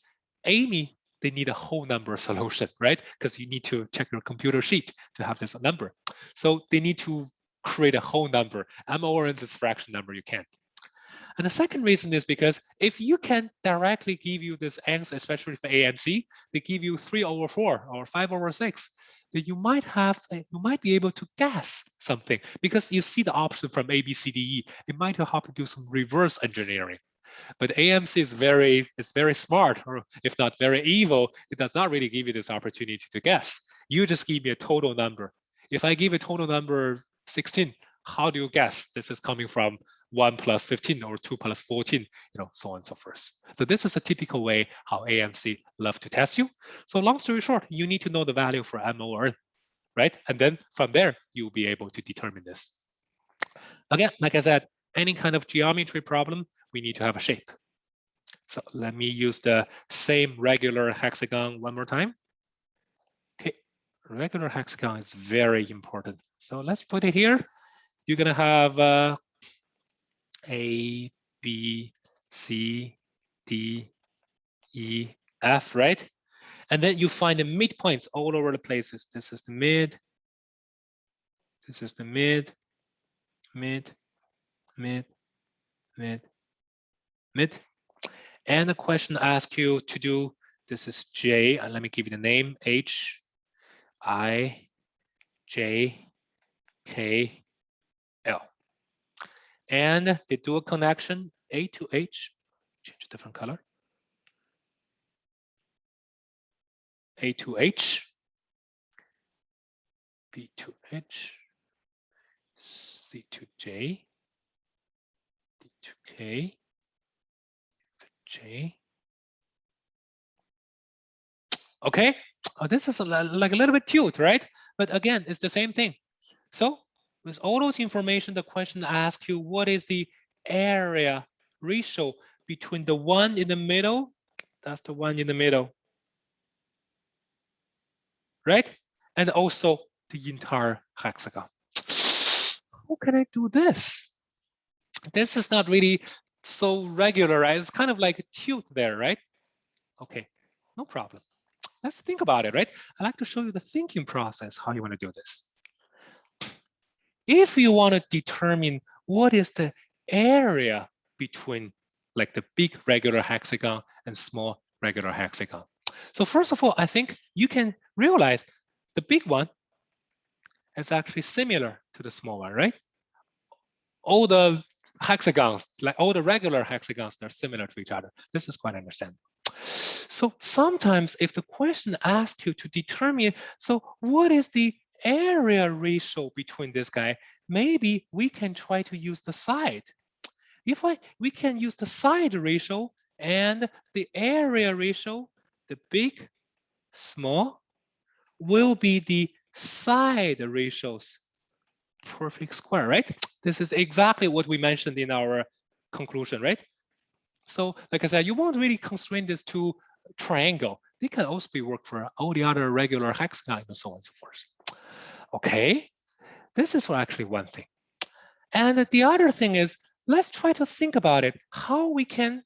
AIME, they need a whole number solution, right? Because you need to check your computer sheet to have this number. So they need to create a whole number. M over n is fraction number, you can't. And the second reason is because if you can directly give you this answer, especially for AMC, they give you 3 over 4 or 5 over 6, then you might be able to guess something because you see the option from A, B, C, D, E. It might help you do some reverse engineering. But AMC is very smart, or if not very evil. It does not really give you this opportunity to guess. You just give me a total number. If I give a total number 16, how do you guess this is coming from 1 plus 15 or 2 plus 14, so on and so forth. So this is a typical way how AMC love to test you. So long story short, you need to know the value for m over n, right? And then from there, you'll be able to determine this. Again, like I said, any kind of geometry problem, we need to have a shape. So let me use the same regular hexagon one more time. Okay, regular hexagon is very important. So let's put it here. You're gonna have A, B, C, D, E, F, right? And then you find the midpoints all over the places. This is the mid. This is the mid, mid, mid, mid, mid. And the question asks you to do, this is J, and let me give you the name, H, I, J, K, L. And they do a connection, A to H, change a different color. A to H, B to H, C to J, D to K, J. Okay, this is like a little bit cute, right? But again, it's the same thing. So with all those information, the question asks you, what is the area ratio between the one in the middle? That's the one in the middle, right? And also the entire hexagon. How can I do this? This is not really so regular, right? It's kind of like a tilt there, right? Okay, no problem. Let's think about it, right? I'd like to show you the thinking process, how you want to do this. If you want to determine what is the area between like the big regular hexagon and small regular hexagon. So first of all, I think you can realize the big one is actually similar to the small one, right? All the hexagons, like all the regular hexagons, they're similar to each other. This is quite understandable. So sometimes if the question asks you to determine, so what is the area ratio between this guy, maybe we can try to use the side. We can use the side ratio and the area ratio, the big, small, will be the side ratios perfect square, right? This is exactly what we mentioned in our conclusion, right? So like I said, you won't really constrain this to triangle. They can also be worked for all the other regular hexagons and so on and so forth. Okay, this is actually one thing. And the other thing is, let's try to think about it, how we can,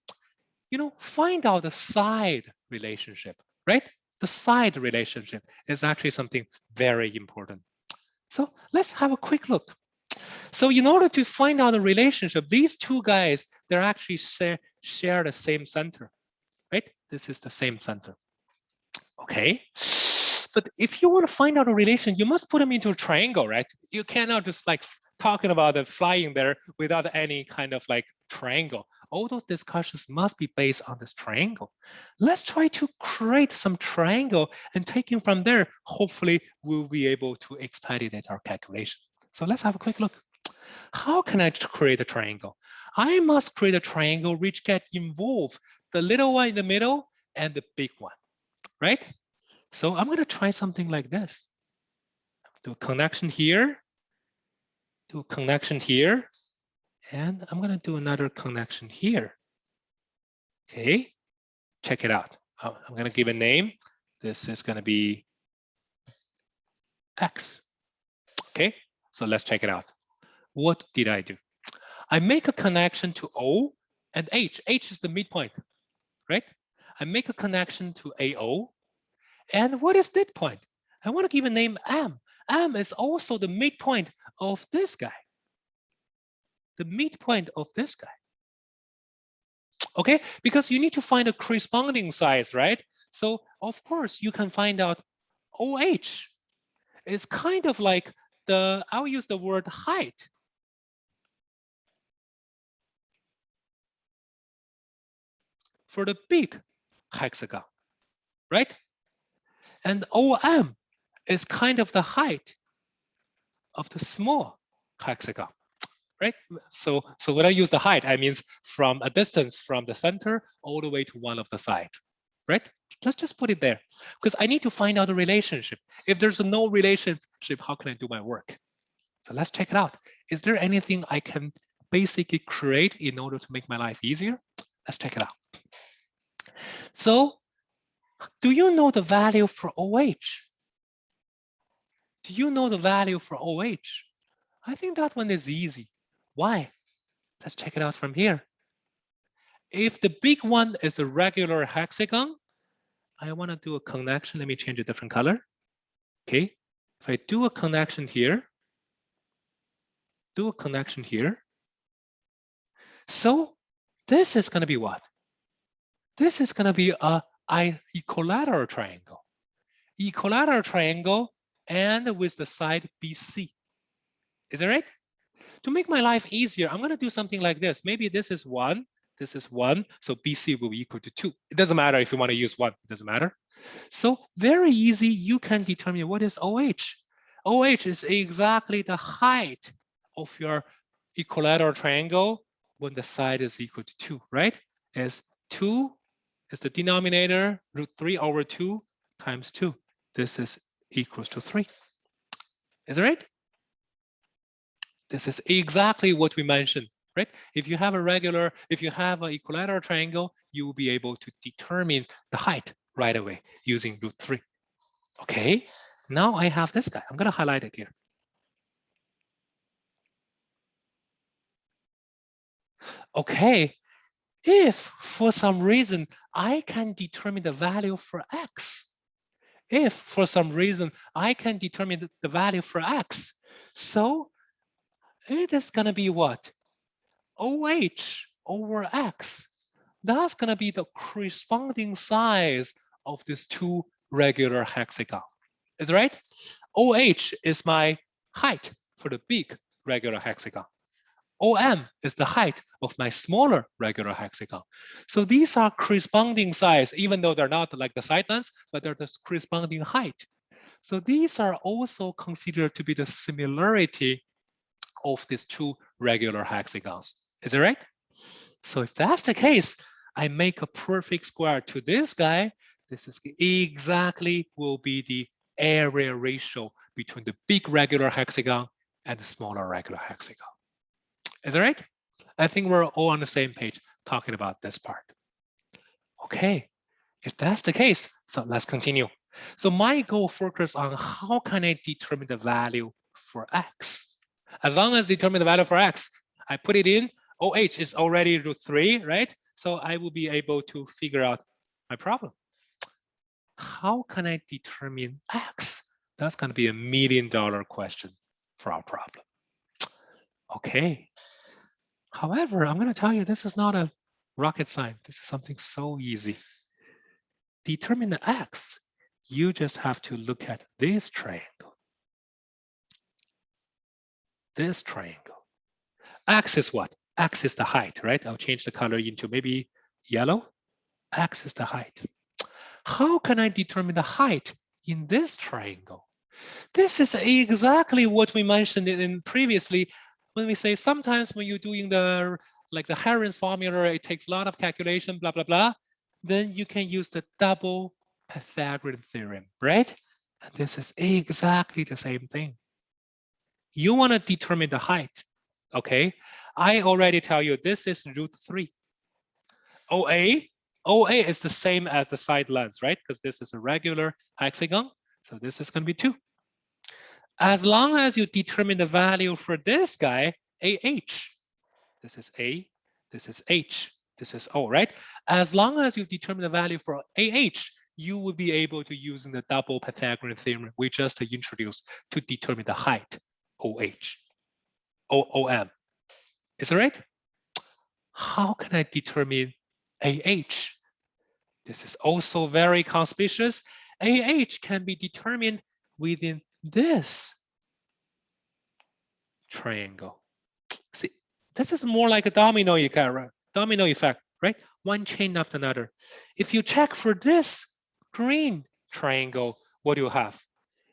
find out the side relationship, right? The side relationship is actually something very important. So let's have a quick look. So in order to find out the relationship, these two guys, they're actually share the same center, right? This is the same center. Okay. But if you want to find out a relation, you must put them into a triangle, right? You cannot just like talking about the flying there without any kind of like triangle. All those discussions must be based on this triangle. Let's try to create some triangle, and taking from there, hopefully we'll be able to expedite our calculation. So let's have a quick look. How can I create a triangle? I must create a triangle which can involve the little one in the middle and the big one, right? So I'm going to try something like this. Do a connection here, do a connection here, and I'm going to do another connection here. Okay, check it out. I'm going to give a name. This is going to be X. Okay, so let's check it out. What did I do? I make a connection to O and H. H is the midpoint, right? I make a connection to AO. And what is that point? I want to give a name M. M is also the midpoint of this guy. The midpoint of this guy. Okay, because you need to find a corresponding size, right? So of course you can find out OH is kind of like I'll use the word height. For the big hexagon, right? And OM is kind of the height of the small hexagon, right? So when I use the height, I mean from a distance from the center all the way to one of the side, right? Let's just put it there, because I need to find out the relationship. If there's no relationship, how can I do my work? So let's check it out. Is there anything I can basically create in order to make my life easier? Let's check it out. So do you know the value for OH? Do you know the value for OH? I think that one is easy. Why? Let's check it out from here. If the big one is a regular hexagon, I want to do a connection. Let me change a different color. Okay. If I do a connection here, do a connection here. So this is going to be what? This is going to be a equilateral triangle. Equilateral triangle and with the side BC. Is that right? To make my life easier, I'm going to do something like this. Maybe this is 1, this is 1, so BC will be equal to 2. It doesn't matter if you want to use 1, it doesn't matter. So very easy, you can determine what is OH. OH is exactly the height of your equilateral triangle when the side is equal to 2, right? As 2 is the denominator, √3/2 times 2. This is equals to 3. Is that right? This is exactly what we mentioned, right? If you have an equilateral triangle, you will be able to determine the height right away using √3. Okay, now I have this guy. I'm going to highlight it here. Okay, if for some reason I can determine the value for X, if for some reason I can determine the value for X, so it is going to be what? OH over X. That's going to be the corresponding size of these two regular hexagons. Is that right? OH is my height for the big regular hexagon. OM is the height of my smaller regular hexagon. So these are corresponding size, even though they're not like the side lengths, but they're the corresponding height. So these are also considered to be the similarity of these two regular hexagons. Is that right? So if that's the case, I make a perfect square to this guy. This is exactly will be the area ratio between the big regular hexagon and the smaller regular hexagon. Is that right? I think we're all on the same page talking about this part. Okay, If that's the case, so let's continue. So my goal focuses on how can I determine the value for x. As long as I determine the value for x, I put it in, OH is already √3, right? So I will be able to figure out my problem. How can I determine x? That's going to be $1 million question for our problem. Okay. However, I'm going to tell you, this is not a rocket science. This is something so easy. Determine the x. You just have to look at this triangle. This triangle. X is what? X is the height, right? I'll change the color into maybe yellow. X is the height. How can I determine the height in this triangle? This is exactly what we mentioned in previously when we say sometimes when you're doing the Heron's formula, it takes a lot of calculation, blah, blah, blah. Then you can use the double Pythagorean theorem, right? And this is exactly the same thing. You want to determine the height, okay? I already tell you this is √3. OA is the same as the side length, right? Because this is a regular hexagon. So this is going to be 2. As long as you determine the value for this guy, AH, this is A, this is H, this is O, right? As long as you determine the value for AH, you will be able to use the double Pythagorean theorem we just introduced to determine the height, OH, OM. Is that right? How can I determine AH? This is also very conspicuous. AH can be determined within this triangle. See, this is more like a domino effect, right? One chain after another. If you check for this green triangle, what do you have?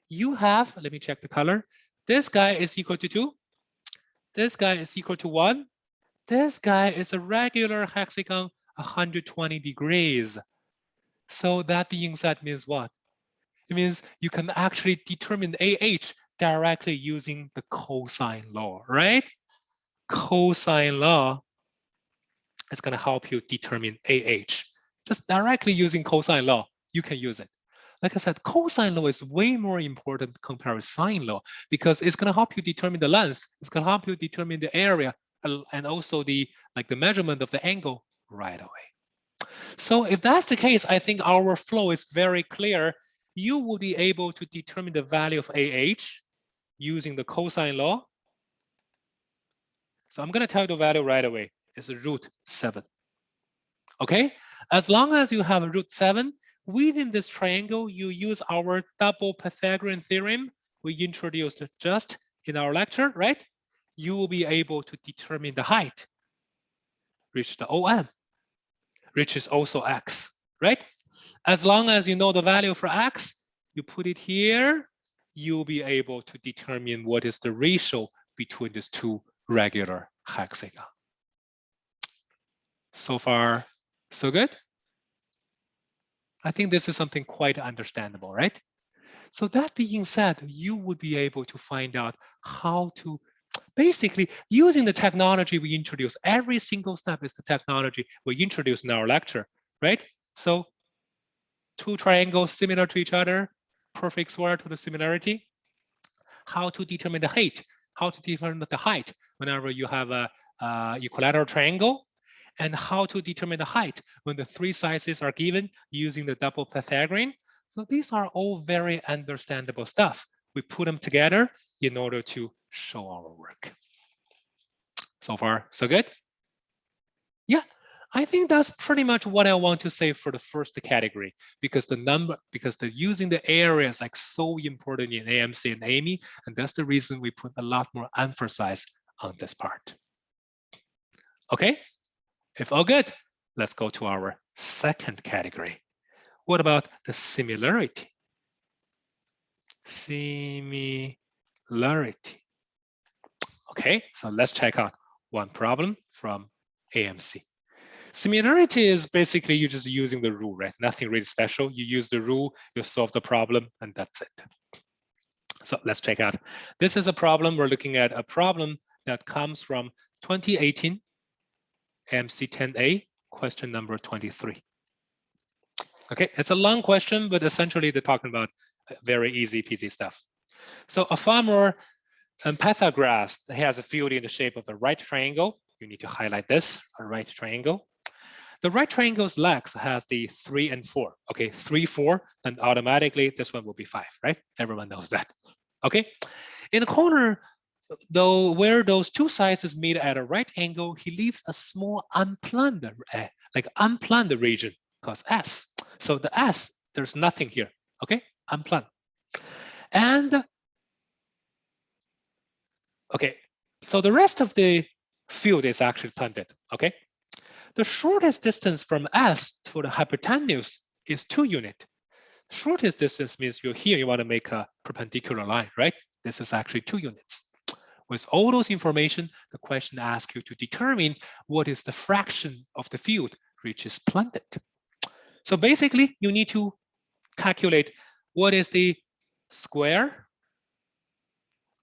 You have, let me check the color. This guy is equal to 2. This guy is equal to 1. This guy is a regular hexagon, 120 degrees. So that being said means what? It means you can actually determine AH directly using the cosine law, right? Cosine law is going to help you determine AH. Just directly using cosine law, you can use it. Like I said, cosine law is way more important compared with sine law because it's going to help you determine the length. It's going to help you determine the area and also the measurement of the angle right away. So if that's the case, I think our flow is very clear. You will be able to determine the value of AH using the cosine law. So I'm going to tell you the value right away. It's √7. Okay, as long as you have a √7 within this triangle, you use our double Pythagorean theorem we introduced just in our lecture, right? You will be able to determine the height, reach the OM, which is also x, right? As long as you know the value for x, you put it here, you'll be able to determine what is the ratio between these two regular hexagons. So far, so good? I think this is something quite understandable, right? So that being said, you would be able to find out how to basically using the technology we introduce. Every single step is the technology we introduced in our lecture, right? So 2 triangles similar to each other, perfect square to the similarity. How to determine the height, how to determine the height whenever you have a equilateral triangle, and how to determine the height when the 3 sizes are given using the double Pythagorean. So these are all very understandable stuff. We put them together in order to show our work. So far, so good? Yeah, I think that's pretty much what I want to say for the first category, because using the area is like so important in AMC and AIME, and that's the reason we put a lot more emphasis on this part. Okay, if all good, let's go to our second category. What about the similarity? Similarity. Okay, so let's check out one problem from AMC. Similarity is basically you just using the rule, right? Nothing really special. You use the rule, you solve the problem, and that's it. So let's check out. This is a problem. We're looking at a problem that comes from 2018 AMC10A, question number 23. Okay, it's a long question, but essentially they're talking about very easy peasy stuff. So a farmer Pythagoras has a field in the shape of a right triangle. You need to highlight this, a right triangle. The right triangle's legs has the 3 and 4. Okay, 3, 4, then automatically this one will be 5, right? Everyone knows that. Okay, in the corner, though, where those two sides meet at a right angle, he leaves a small unplumbed, unplumbed region called S. So the S, there's nothing here. Okay, unplumbed. And okay, so the rest of the field is actually planted. Okay, the shortest distance from S to the hypotenuse is 2 units. Shortest distance means you're here, you want to make a perpendicular line, right? This is actually 2 units. With all those information, the question asks you to determine what is the fraction of the field which is planted. So basically, you need to calculate what is the square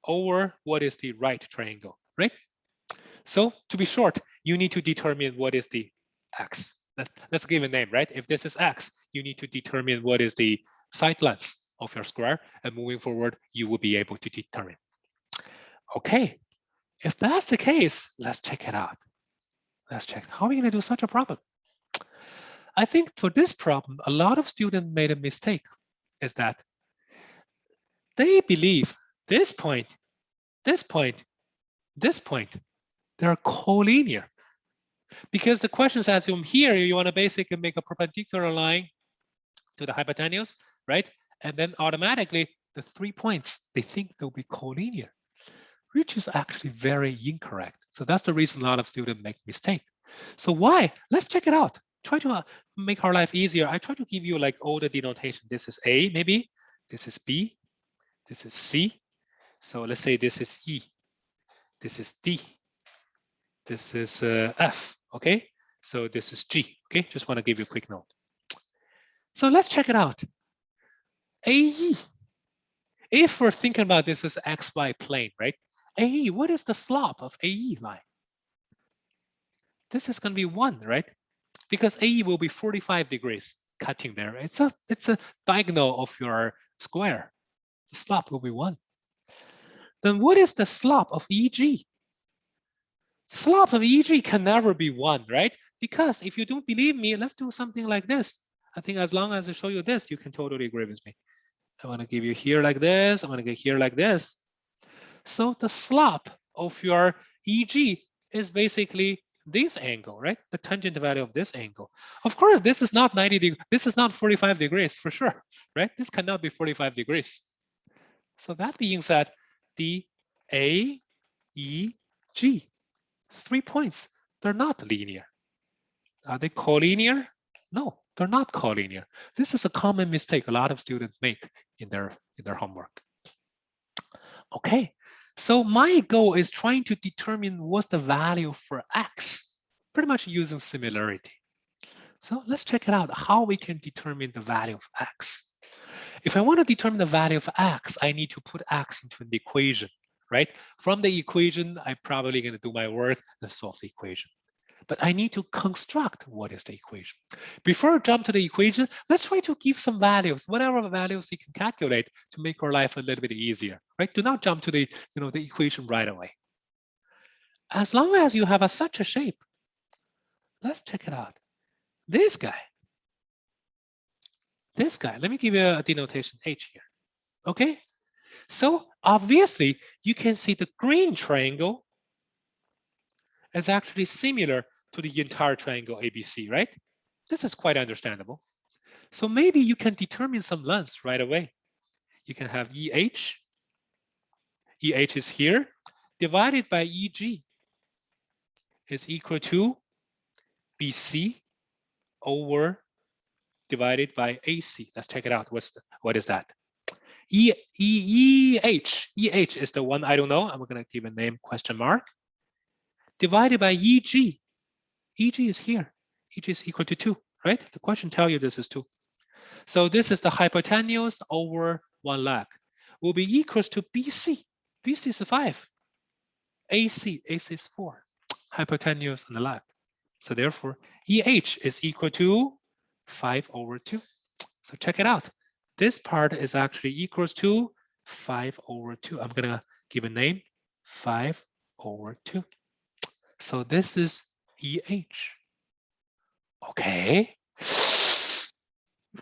over what is the right triangle, right? So to be short, you need to determine what is the x. Let's give a name, right? If this is x, you need to determine what is the side length of your square, and moving forward, you will be able to determine. Okay, if that's the case, let's check it out. Let's check. How are we going to do such a problem? I think for this problem, a lot of students made a mistake, is that they believe this point, this point, this point, they're collinear. Because the question says from here, you want to basically make a perpendicular line to the hypotenuse, right? And then automatically the 3 points, they think they'll be collinear, which is actually very incorrect. So that's the reason a lot of students make mistake. So why? Let's check it out. Try to make our life easier. I try to give you like all the denotation. This is A, maybe. This is B. This is C. So let's say this is E. This is D. This is F, okay? So this is G, okay? Just want to give you a quick note. So let's check it out. AE. If we're thinking about this as XY plane, right? AE, what is the slope of AE line? This is going to be 1, right? Because AE will be 45 degrees cutting there. It's a diagonal of your square. The slope will be 1. Then what is the slope of EG? Slope of EG can never be 1, right? Because if you don't believe me, let's do something like this. I think as long as I show you this, you can totally agree with me. I want to give you here like this. I want to get here like this. So the slope of your EG is basically this angle, right? The tangent value of this angle. Of course, this is not 90 degrees. This is not 45 degrees for sure, right? This cannot be 45 degrees. So that being said, the AEG, 3 points, they're not linear. Are they collinear? No, they're not collinear. This is a common mistake a lot of students make in their homework. Okay, so my goal is trying to determine what's the value for x, pretty much using similarity. So let's check it out, how we can determine the value of x. If I want to determine the value of x, I need to put x into an equation, right? From the equation, I'm probably going to do my work and solve the equation. But I need to construct what is the equation. Before I jump to the equation, let's try to give some values, whatever values you can calculate to make our life a little bit easier, right? Do not jump to the equation right away. As long as you have such a shape, let's check it out. This guy, let me give you a denotation H here, okay? So obviously, you can see the green triangle is actually similar to the entire triangle ABC, right? This is quite understandable. So maybe you can determine some lengths right away. You can have EH. EH is here, divided by EG is equal to BC over divided by AC. Let's check it out. What is that? EH is the one I don't know. I'm going to give a name question mark. Divided by EG. EG is here. EG is equal to 2, right? The question tells you this is 2. So this is the hypotenuse over 1 leg. Will be equals to BC. BC is 5. AC is 4. Hypotenuse on the left. So therefore, EH is equal to 5 over 2. So check it out. This part is actually equals to 5/2. I'm gonna give a name, 5/2. So this is EH. Okay. If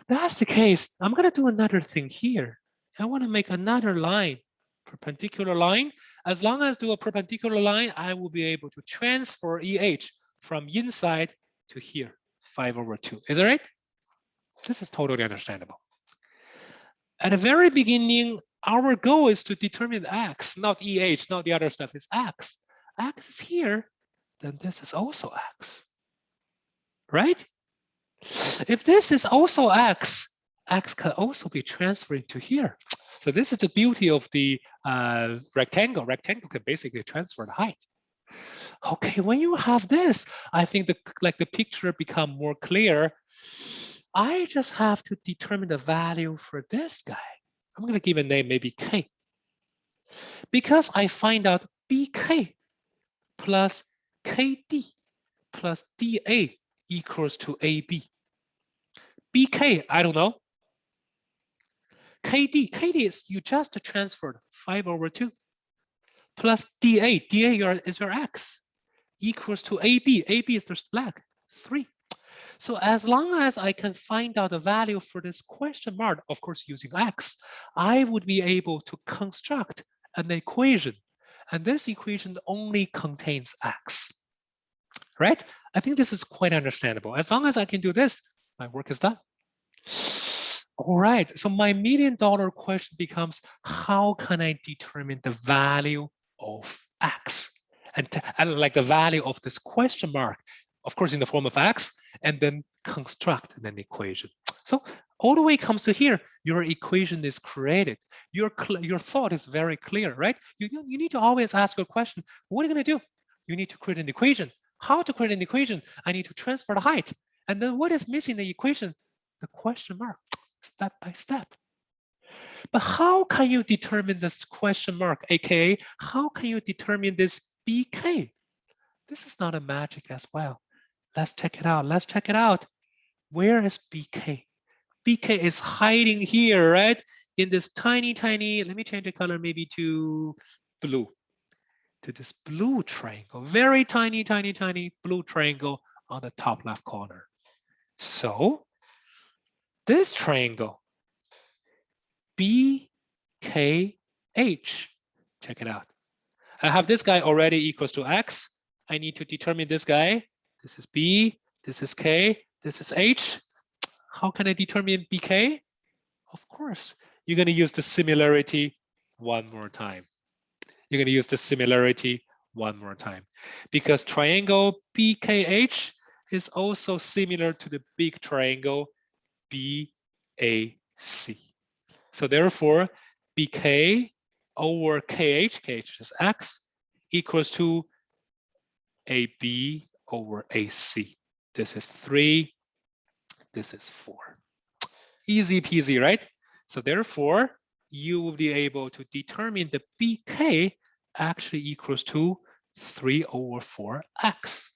that's the case, I'm gonna do another thing here. I wanna make another line, perpendicular line. As long as I do a perpendicular line, I will be able to transfer EH from inside to here, 5/2. Is that right? This is totally understandable. At the very beginning, our goal is to determine X, not EH, not the other stuff, it's X. X is here, then this is also X, right? If this is also X, X can also be transferred to here. So this is the beauty of the rectangle. Rectangle can basically transfer the height. Okay, when you have this, I think the picture become more clear. I just have to determine the value for this guy. I'm going to give a name, maybe K. Because I find out BK plus KD plus DA equals to AB. BK, I don't know. KD is you just transferred 5/2 plus DA is your X equals to AB. AB is the leg, 3. So as long as I can find out the value for this question mark, of course, using X, I would be able to construct an equation. And this equation only contains X, right? I think this is quite understandable. As long as I can do this, my work is done. All right, so my $1 million question becomes, how can I determine the value of X? And like the value of this question mark, of course, in the form of X, and then construct an equation. So all the way comes to here, your equation is created. Your thought is very clear, right? You need to always ask your question, what are you gonna do? You need to create an equation. How to create an equation? I need to transfer the height. And then what is missing in the equation? The question mark, step by step. But how can you determine this question mark, AKA, how can you determine this BK? This is not a magic as well. Let's check it out. Let's check it out. Where is BK? BK is hiding here, right? In this tiny, let me change the color maybe to blue, to this blue triangle, very tiny blue triangle on the top left corner. So this triangle, BKH, check it out. I have this guy already equals to X. I need to determine this guy. This is B, this is K, this is H. How can I determine BK? Of course, you're going to use the similarity one more time. You're going to use the similarity one more time. Because triangle BKH is also similar to the big triangle BAC. So therefore, BK over KH, KH is X, equals to AB over AC. This is 3, this is 4. Easy peasy, right? So therefore, you will be able to determine the BK actually equals to 3/4X.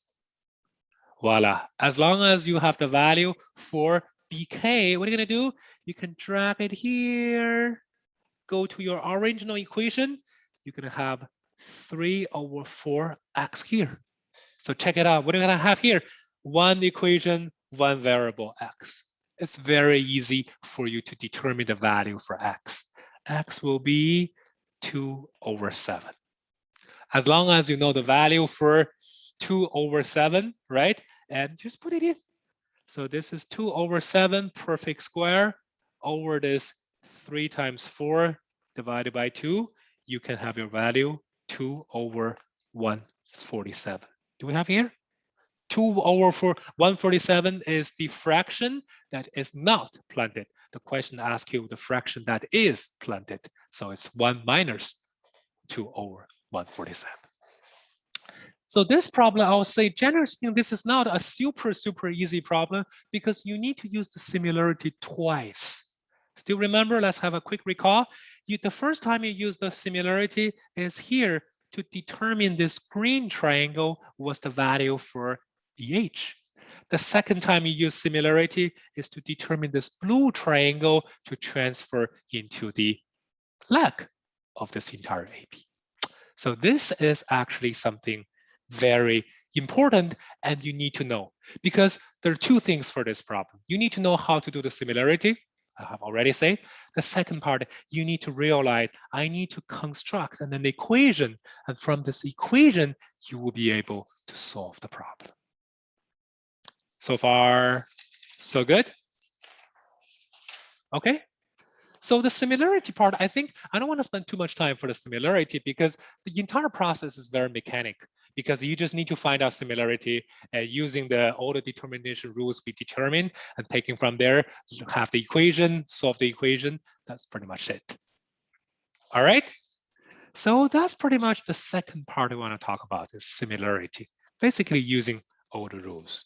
Voila. As long as you have the value for BK, what are you gonna do? You can drag it here, go to your original equation. You're gonna have 3/4X here. So check it out. What are we gonna have here? One equation, one variable X. It's very easy for you to determine the value for X. X will be 2/7. As long as you know the value for 2/7, right? And just put it in. So this is 2/7 perfect square over this 3 times 4 divided by 2. You can have your value 2/147. Do we have here? 2/147 is the fraction that is not planted. The question asks you the fraction that is planted. So it's 1 minus 2/147. So this problem, I would say, generally speaking, this is not a super easy problem because you need to use the similarity twice. Still remember, let's have a quick recall. The first time you use the similarity is here to determine this green triangle was the value for BH. The second time you use similarity is to determine this blue triangle to transfer into the leg of this entire AP. So this is actually something very important and you need to know, because there are two things for this problem. You need to know how to do the similarity. I have already said. The second part, you need to realize I need to construct an equation, and from this equation, you will be able to solve the problem. So far, so good? Okay. So the similarity part, I think I don't want to spend too much time for the similarity because the entire process is very mechanic, because you just need to find out similarity using the all the determination rules we determine, and taking from there, you have the equation, solve the equation. That's pretty much it. All right. So that's pretty much the second part I want to talk about is similarity, basically using all the rules.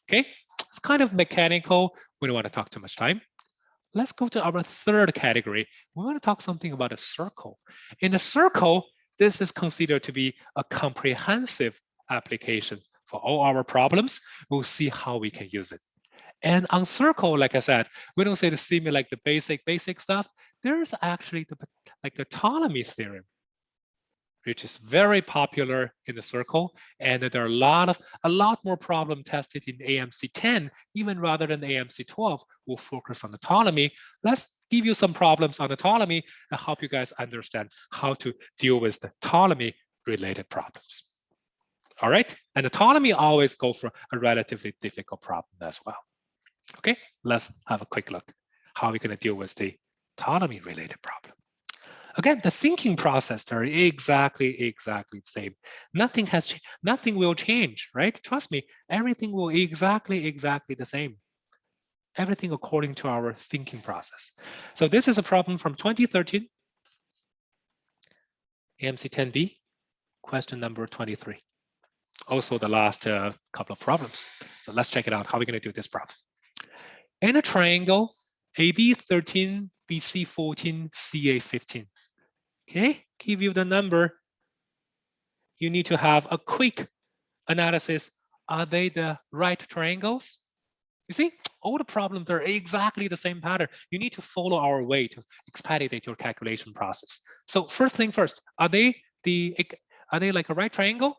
Okay, it's kind of mechanical. We don't want to talk too much time. Let's go to our third category. We want to talk something about a circle. In a circle, this is considered to be a comprehensive application for all our problems. We'll see how we can use it. And on circle, like I said, we don't say the same like the basic stuff. There's actually the Ptolemy theorem, which is very popular in the circle. And there are a lot more problem tested in AMC10, even rather than AMC12. We'll focus on the Ptolemy. Let's give you some problems on the Ptolemy and help you guys understand how to deal with the Ptolemy related problems. All right, and the Ptolemy always go for a relatively difficult problem as well. Okay, let's have a quick look how we're going to deal with the Ptolemy related problem. Again, the thinking process there is exactly the same. Nothing will change, right? Trust me, everything will exactly the same. Everything according to our thinking process. So this is a problem from 2013, AMC10B, question number 23. Also the last couple of problems. So let's check it out, how we're going to do this problem. In a triangle, AB 13, BC 14, CA 15. Okay, give you the number. You need to have a quick analysis. Are they the right triangles? You see, all the problems are exactly the same pattern. You need to follow our way to expedite your calculation process. So first thing first, are they like a right triangle?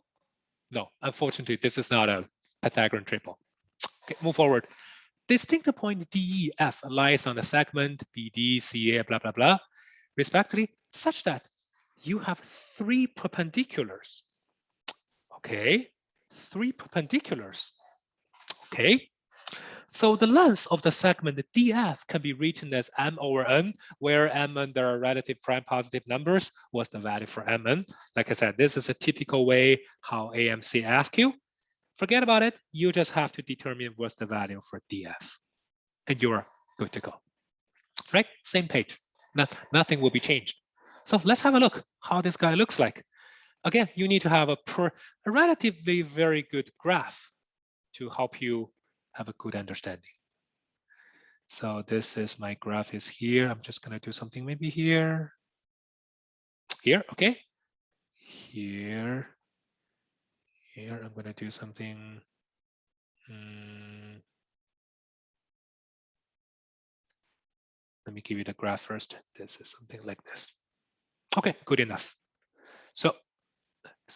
No, unfortunately, this is not a Pythagorean triple. Okay, move forward. Distinct point DEF lies on the segment BD, CA, blah, blah, blah, respectively, such that you have three perpendiculars. Okay, three perpendiculars. Okay, so the length of the segment DF can be written as M over N, where Mn there are relative prime positive numbers. What's the value for Mn? Like I said, this is a typical way how AMC asks you. Forget about it. You just have to determine what's the value for DF, and you're good to go. Right? Same page. Nothing will be changed. So let's have a look how this guy looks like. Again, you need to have a relatively very good graph to help you have a good understanding. So this is my graph is here. I'm just going to do something maybe here. Here, okay. Here I'm going to do something. Let me give you the graph first. This is something like this. Okay, good enough. So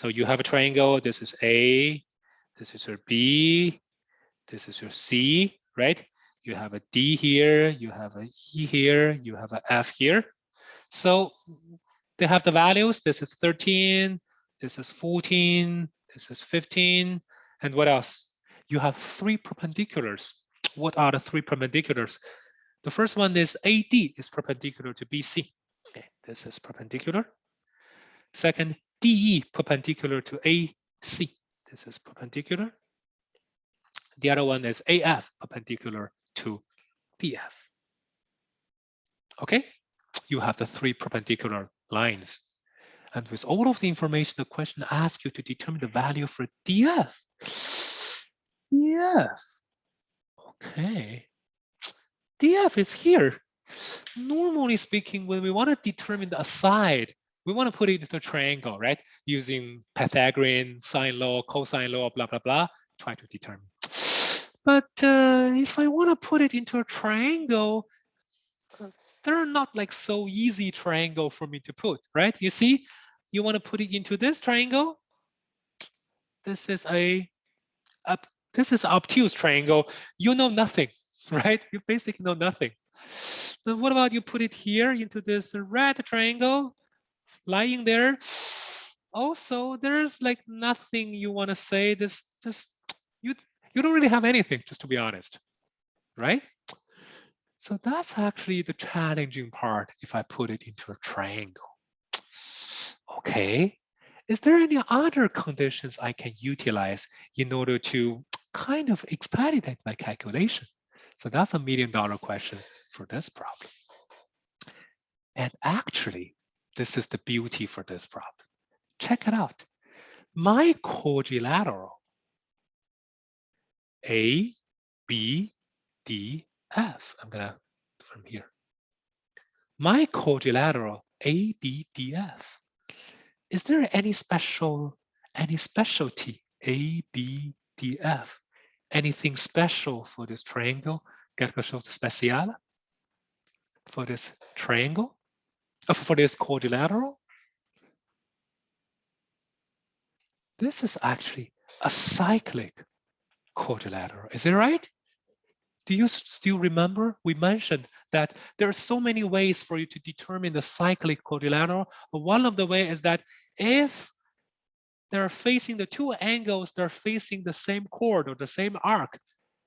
you have a triangle. This is A, this is your B, this is your C, right? You have a D here, you have a E here, you have a F here. So they have the values. This is 13, this is 14, this is 15, and what else? You have three perpendiculars. What are the three perpendiculars? The first one is AD is perpendicular to BC. Okay, this is perpendicular. Second, DE perpendicular to AC. This is perpendicular. The other one is AF perpendicular to BF. Okay, you have the three perpendicular lines. And with all of the information, the question asks you to determine the value for DF. DF. Okay. DF is here. Normally speaking, when we want to determine a side, we want to put it into a triangle, right? Using Pythagorean, sine law, cosine law, blah, blah, blah. try to determine. But if I want to put it into a triangle, there are not like so easy triangle for me to put, right? You see, you want to put it into this triangle. This is this is obtuse triangle. You know nothing, right? You basically know nothing. Then what about you put it here into this red triangle lying there? Also, there's like nothing you want to say. This just you don't really have anything, just to be honest, right? So that's actually the challenging part if I put it into a triangle. Okay, is there any other conditions I can utilize in order to kind of expedite my calculation? So that's $1 million question for this problem. And actually, this is the beauty for this problem. Check it out. My quadrilateral A, B, D, F. I'm gonna from here. My quadrilateral A, B, D, F. Is there any specialty A, B, D, F? Anything special for this triangle? Quelque chose de spécial for this triangle? For this quadrilateral? This is actually a cyclic quadrilateral. Is it right? Do you still remember? We mentioned that there are so many ways for you to determine the cyclic quadrilateral. But one of the ways is that if they're facing the two angles, they're facing the same chord or the same arc,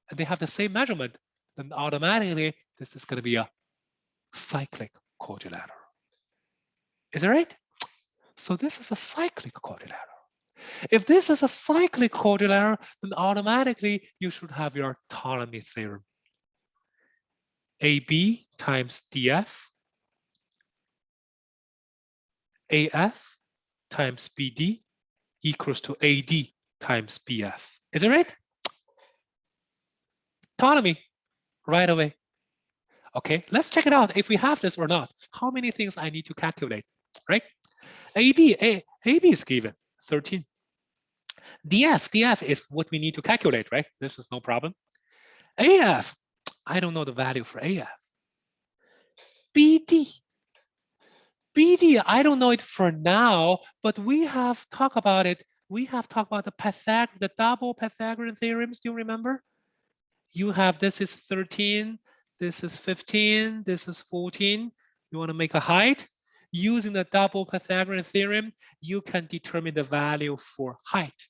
and they have the same measurement, then automatically this is going to be a cyclic quadrilateral. Is that right? So this is a cyclic quadrilateral. If this is a cyclic quadrilateral, then automatically you should have your Ptolemy theorem. AB times DF, AF times BD equals to AD times BF. Is it right? Ptolemy, right away. Okay, let's check it out if we have this or not. How many things I need to calculate, right? AB is given, 13. DF is what we need to calculate, right? This is no problem. AF, I don't know the value for AF. BD, I don't know it for now, but we have talked about it. We have talked about the double Pythagorean theorems. Do you remember? You have this is 13, this is 15, this is 14. You want to make a height. Using the double Pythagorean theorem, you can determine the value for height.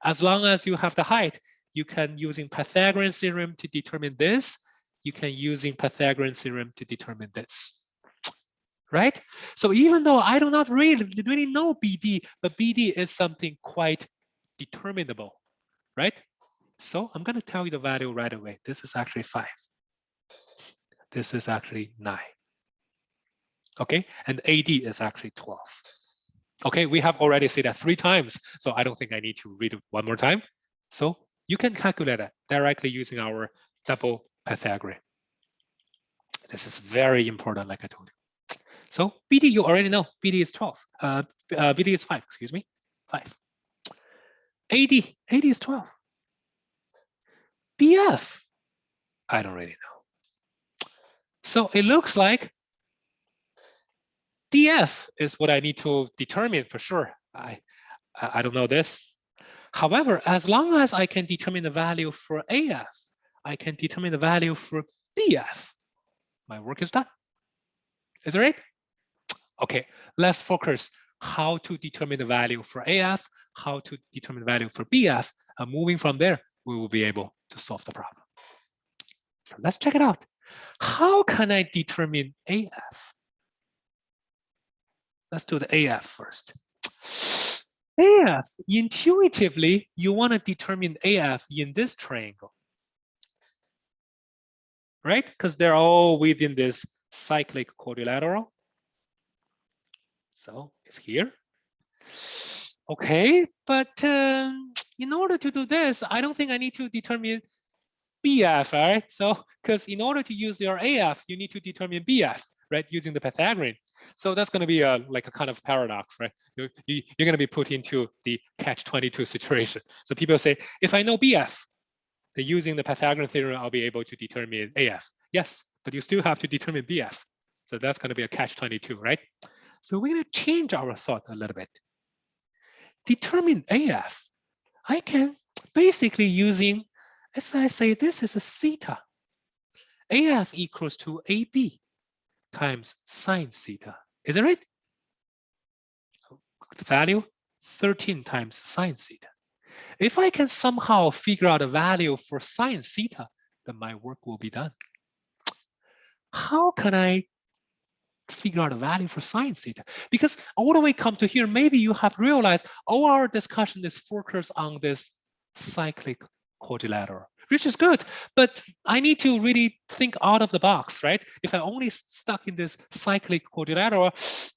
As long as you have the height, you can using Pythagorean theorem to determine this. You can using Pythagorean theorem to determine this. Right? So even though I do not really know BD, but BD is something quite determinable, right? So I'm going to tell you the value right away. This is actually 5. This is actually 9. Okay, and AD is actually 12. Okay, we have already said that 3 times, so I don't think I need to read it one more time. So you can calculate it directly using our double Pythagorean. This is very important, like I told you. So BD, you already know, BD is 12. BD is 5, excuse me, 5. AD is 12. BF, I don't really know. So it looks like DF is what I need to determine for sure. I don't know this. However, as long as I can determine the value for AF, I can determine the value for BF. My work is done. Is that right? Okay, let's focus how to determine the value for AF, how to determine the value for BF. And moving from there, we will be able to solve the problem. So let's check it out. How can I determine AF? Let's do the AF first. AF, intuitively, you want to determine AF in this triangle, right? Because they're all within this cyclic quadrilateral. So it's here. Okay, but in order to do this, I don't think I need to determine BF, all right? So, because in order to use your AF, you need to determine BF, right? Using the Pythagorean. So that's going to be like a kind of paradox, right? You're going to be put into the catch-22 situation. So people say, if I know BF, then using the Pythagorean theorem, I'll be able to determine AF. Yes, but you still have to determine BF. So that's going to be a catch-22, right? So we're going to change our thought a little bit. Determine AF. I can basically using, if I say this is a theta, AF equals to AB times sine theta. Is it right? The value 13 times sine theta. If I can somehow figure out a value for sine theta, then my work will be done. How can I figure out a value for sine theta? Because all the way come to here, maybe you have realized all our discussion is focused on this cyclic quadrilateral, which is good, but I need to really think out of the box, right? If I only stuck in this cyclic quadrilateral,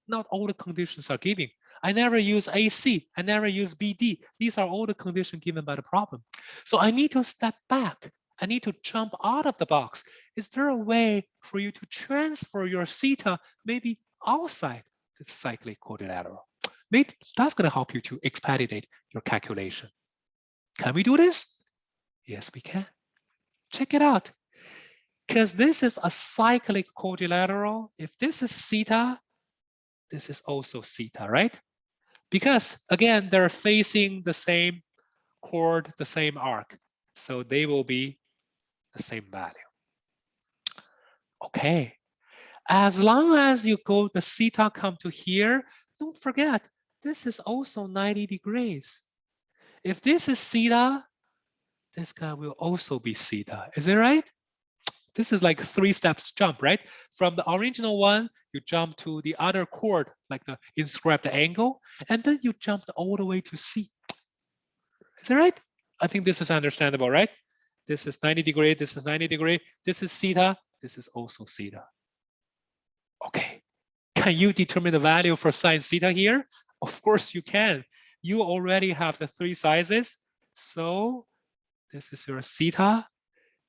not all the conditions are given. I never use AC, I never use BD. These are all the conditions given by the problem. So I need to step back. I need to jump out of the box. Is there a way for you to transfer your theta maybe outside this cyclic quadrilateral? Maybe that's going to help you to expedite your calculation. Can we do this? Yes, we can. Check it out. Because this is a cyclic quadrilateral. If this is theta, this is also theta, right? Because again, they're facing the same chord, the same arc. So they will be the same value. Okay. As long as you go, the theta come to here, don't forget, this is also 90 degrees. If this is theta, this guy will also be theta. Is it right? This is like 3 steps jump, right? From the original one, you jump to the other chord, like the inscribed angle, and then you jumped all the way to C. Is that right? I think this is understandable, right? This is 90 degree, this is 90 degree, this is theta, this is also theta. Okay, can you determine the value for sine theta here? Of course you can. You already have the 3 sizes. So this is your theta,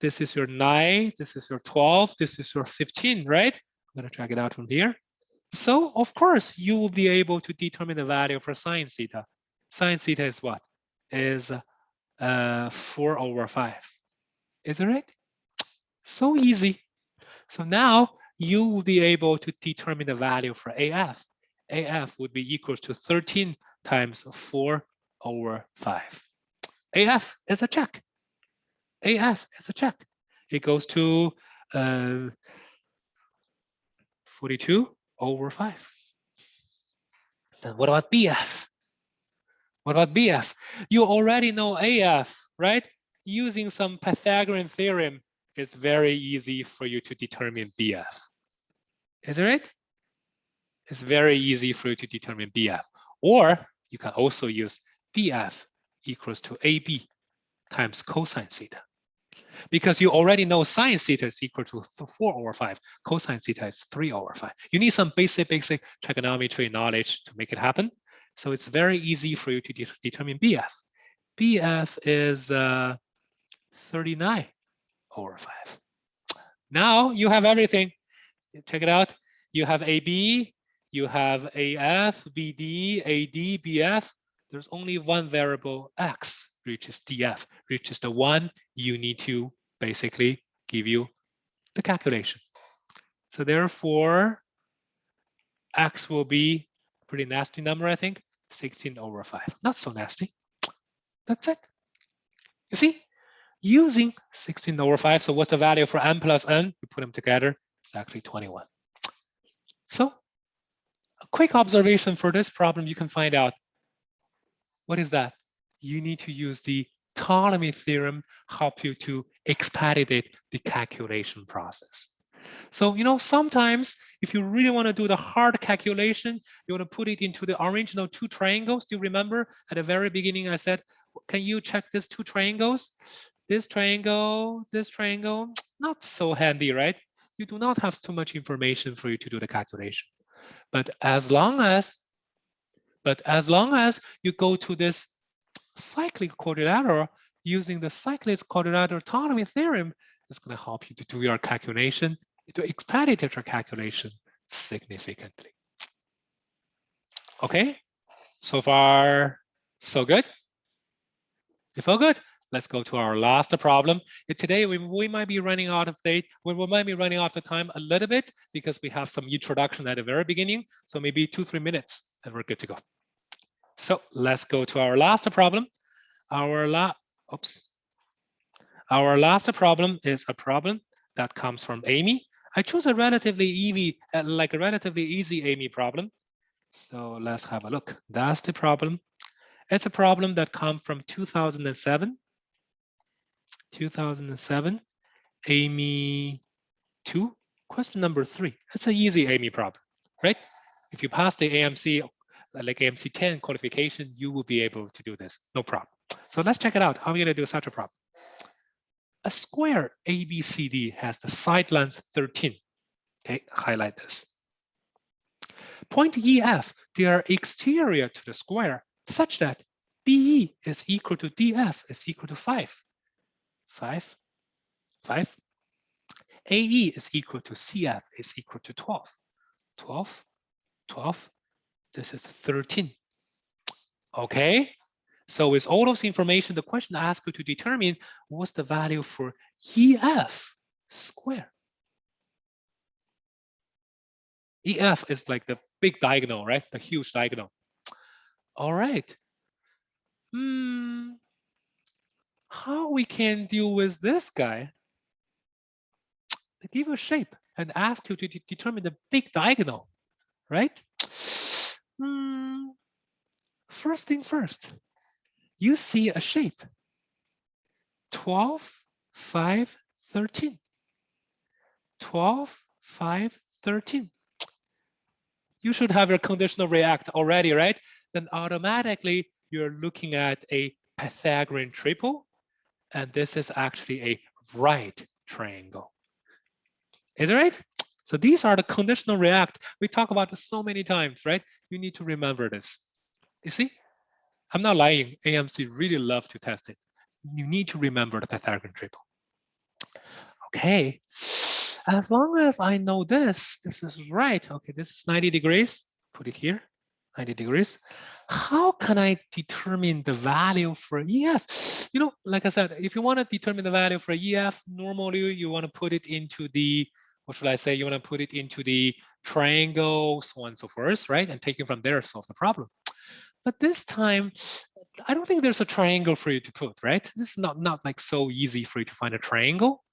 this is your 9, this is your 12, this is your 15, right? I'm gonna drag it out from here. So of course you will be able to determine the value for sine theta. Sine theta is what? Is 4/5. Is it right? So easy. So now you will be able to determine the value for AF. AF would be equal to 13 times 4/5. AF is a check. AF is a check. It goes to 42/5. Then what about BF? What about BF? You already know AF, right? Using some Pythagorean theorem, it's very easy for you to determine BF. Is it right? It's very easy for you to determine BF. Or you can also use BF equals to AB times cosine theta. Because you already know sine theta is equal to 4/5, cosine theta is 3/5. You need some basic trigonometry knowledge to make it happen. So it's very easy for you to determine BF. BF is 39/5. Now you have everything. Check it out. You have AB, you have AF, BD, AD, BF. There's only one variable X, which is DF, which is the one you need to basically give you the calculation. So therefore, X will be a pretty nasty number, I think, 16/5. Not so nasty. That's it. You see, using 16/5, so what's the value for n plus n? You put them together, it's actually 21. So a quick observation for this problem, you can find out, what is that? You need to use the Ptolemy theorem, help you to expedite the calculation process. So, sometimes if you really want to do the hard calculation, you want to put it into the original 2 triangles. Do you remember at the very beginning I said, can you check these 2 triangles? This triangle, not so handy, right? You do not have too much information for you to do the calculation. But as long as you go to this cyclic quadrilateral, using the cyclic quadrilateral Ptolemy theorem, it's going to help you to do your calculation, to expedite your calculation significantly. Okay, so far, so good. If all good, let's go to our last problem. Today, we might be running out of date. We might be running out of time a little bit because we have some introduction at the very beginning. So maybe 2-3 minutes and we're good to go. So let's go to our last problem. Our last problem is a problem that comes from AIME. I chose a relatively easy, AIME problem. So let's have a look. That's the problem. It's a problem that comes from 2007. 2007, AIME 2, question number 3. It's an easy AIME problem, right? If you pass the AMC, like AMC10 qualification, you will be able to do this, no problem. So let's check it out. How are we going to do such a problem? A square ABCD has the side length 13. Okay, highlight this. Point EF, they are exterior to the square such that BE is equal to DF is equal to 5. 5. AE is equal to CF is equal to 12. 12. This is 13. Okay. So with all those information, the question asks you to determine what's the value for EF square. EF is like the big diagonal, right? The huge diagonal. All right. How we can deal with this guy? They give you a shape and ask you to determine the big diagonal, right? First thing first, you see a shape. 12, 5, 13. 12, 5, 13. You should have your conditional react already, right? Then automatically you're looking at a Pythagorean triple, and this is actually a right triangle. Is it right? So these are the conditional react. We talk about this so many times, right? You need to remember this. You see, I'm not lying. AMC really love to test it. You need to remember the Pythagorean triple. Okay, as long as I know this is right. Okay, this is 90 degrees. Put it here, 90 degrees. How can I determine the value for EF? You know, like I said, if you want to determine the value for EF, normally you want to put it into the, what should I say? You want to put it into the triangle, so on and so forth, right? And take it from there, solve the problem. But this time, I don't think there's a triangle for you to put, right? This is not like so easy for you to find a triangle.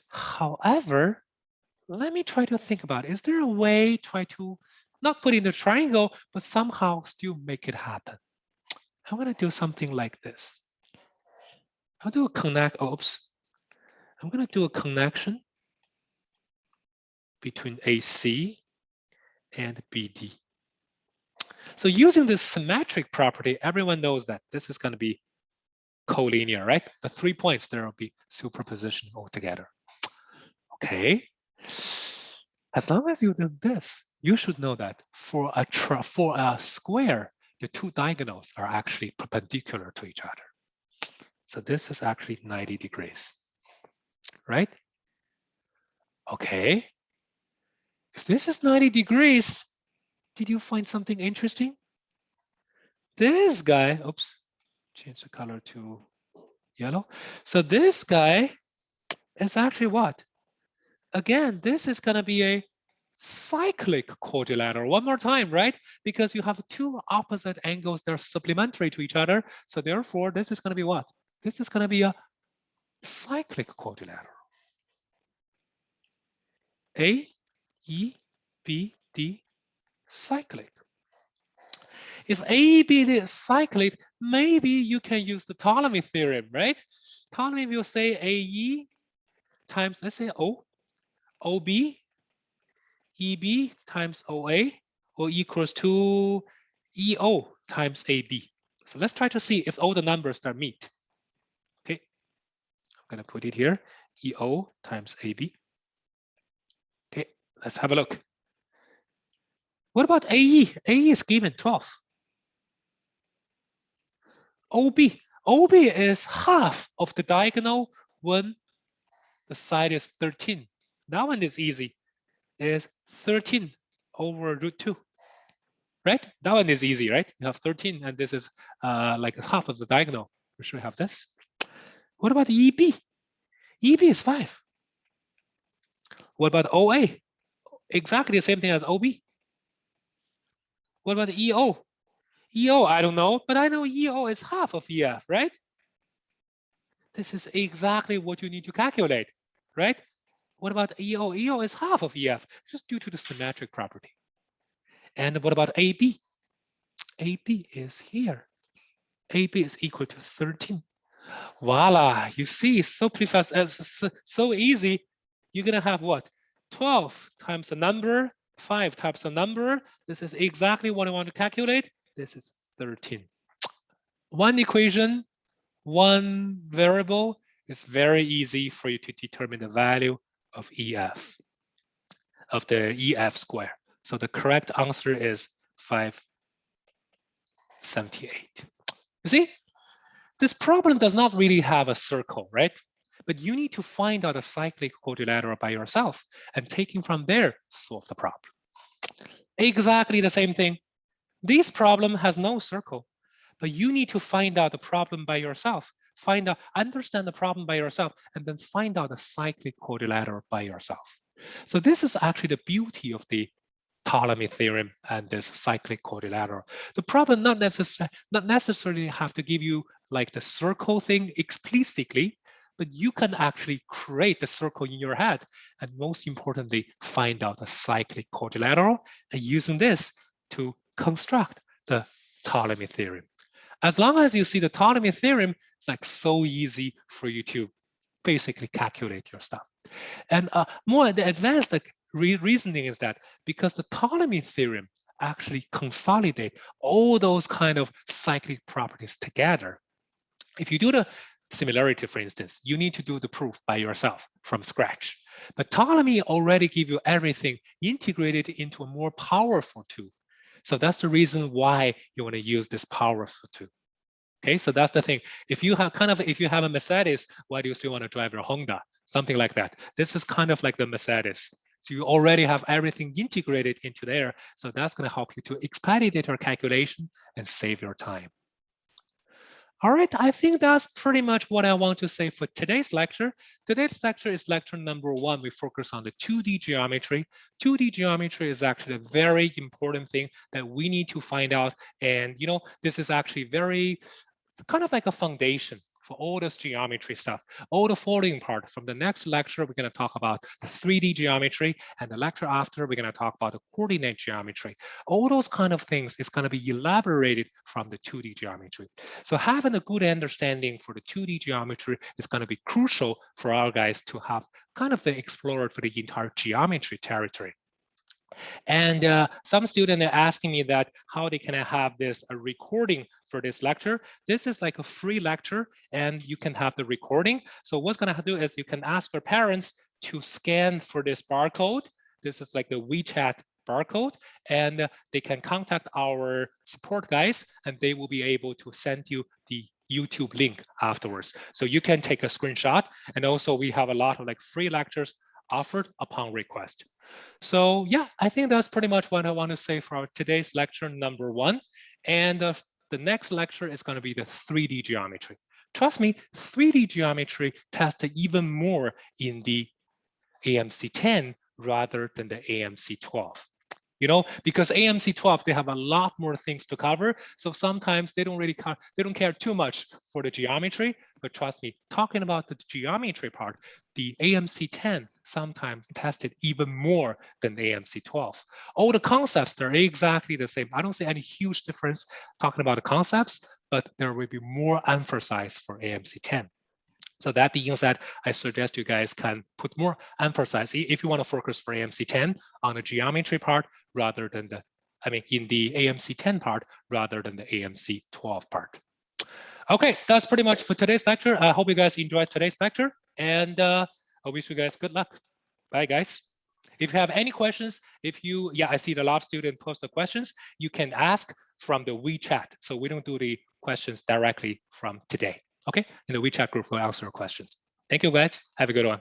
However, let me try to think about, is there a way try to not put in a triangle, but somehow still make it happen? I'm going to do something like this. I'll do a connect, I'm going to do a connection between AC and BD. So using this symmetric property, everyone knows that this is going to be collinear, right? The 3 points there will be superposition altogether. Okay. As long as you do this, you should know that for a square, the two diagonals are actually perpendicular to each other. So this is actually 90 degrees, right? Okay. If this is 90 degrees, did you find something interesting? This guy, change the color to yellow. So this guy is actually what? Again, this is going to be a cyclic quadrilateral. One more time, right? Because you have two opposite angles that are supplementary to each other. So therefore, this is going to be what? This is going to be a cyclic quadrilateral. A, E, B, D, cyclic. If A, B, D is cyclic, maybe you can use the Ptolemy theorem, right? Ptolemy will say AE times, let's say O, OB, EB times OA, or equals to EO times AB. So let's try to see if all the numbers that meet. Okay, I'm going to put it here, EO times AB. Okay, let's have a look. What about AE? AE is given 12. OB is half of the diagonal when the side is 13. That one is easy. Is 13 over root 2. right? That one is easy, right? You have 13, and this is like half of the diagonal. We should have this. What about EB? EB is 5. What about OA? Exactly the same thing as OB. What about EO? EO, I don't know, but I know EO is half of EF, right? This is exactly what you need to calculate, right? What about EO? EO is half of EF, just due to the symmetric property. And what about AB? AB is here. AB is equal to 13. Voila, you see, so precise, so easy. You're gonna have what? 12 times the number, 5 times the number. This is exactly what I want to calculate. This is 13. One equation, one variable. It's very easy for you to determine the value of EF, of the EF square. So the correct answer is 578. You see? This problem does not really have a circle, right? But you need to find out a cyclic quadrilateral by yourself and taking from there, solve the problem. Exactly the same thing. This problem has no circle, but you need to find out the problem by yourself. Understand the problem by yourself, and then find out the cyclic quadrilateral by yourself. So this is actually the beauty of the Ptolemy theorem and this cyclic quadrilateral. The problem not necessarily have to give you like the circle thing explicitly, but you can actually create the circle in your head, and most importantly, find out the cyclic quadrilateral, and using this to construct the Ptolemy theorem. As long as you see the Ptolemy theorem, it's like so easy for you to basically calculate your stuff. And more advanced reasoning is that because the Ptolemy theorem actually consolidate all those kind of cyclic properties together. If you do the similarity, for instance, you need to do the proof by yourself from scratch. But Ptolemy already give you everything integrated into a more powerful tool. So that's the reason why you want to use this powerful tool. Okay, so that's the thing. If you have a Mercedes, why do you still want to drive your Honda? Something like that. This is kind of like the Mercedes. So you already have everything integrated into there. So that's going to help you to expedite your calculation and save your time. All right, I think that's pretty much what I want to say for today's lecture. Today's lecture is lecture number 1. We focus on the 2D geometry. 2D geometry is actually a very important thing that we need to find out. And this is actually very kind of like a foundation for all this geometry stuff. All the following part from the next lecture, we're going to talk about the 3D geometry, and the lecture after, we're going to talk about the coordinate geometry. All those kind of things is going to be elaborated from the 2D geometry. So having a good understanding for the 2D geometry is going to be crucial for our guys to have kind of the explored for the entire geometry territory. And some students are asking me that how they can have this a recording for this lecture. This is like a free lecture, and you can have the recording. So what's going to do is you can ask your parents to scan for this barcode. This is like the WeChat barcode, and they can contact our support guys, and they will be able to send you the YouTube link afterwards. So you can take a screenshot, and also we have a lot of like free lectures offered upon request. So yeah, I think that's pretty much what I want to say for our today's lecture number 1. And the next lecture is going to be the 3D geometry. Trust me, 3D geometry tested even more in the AMC10 rather than the AMC12. Because AMC12, they have a lot more things to cover. So sometimes they don't care too much for the geometry, but trust me, talking about the geometry part, the AMC10 sometimes tested even more than the AMC12. All the concepts, they're exactly the same. I don't see any huge difference talking about the concepts, but there will be more emphasis for AMC10. So that being said, I suggest you guys can put more emphasis if you want to focus for AMC10 on the geometry part rather than in the AMC10 part rather than the AMC12 part. Okay, that's pretty much for today's lecture. I hope you guys enjoyed today's lecture, and I wish you guys good luck. Bye, guys. If you have any questions, I see a lot of students post the questions, you can ask from the WeChat. So we don't do the questions directly from today. Okay, in the WeChat group, we'll answer questions. Thank you, guys. Have a good one.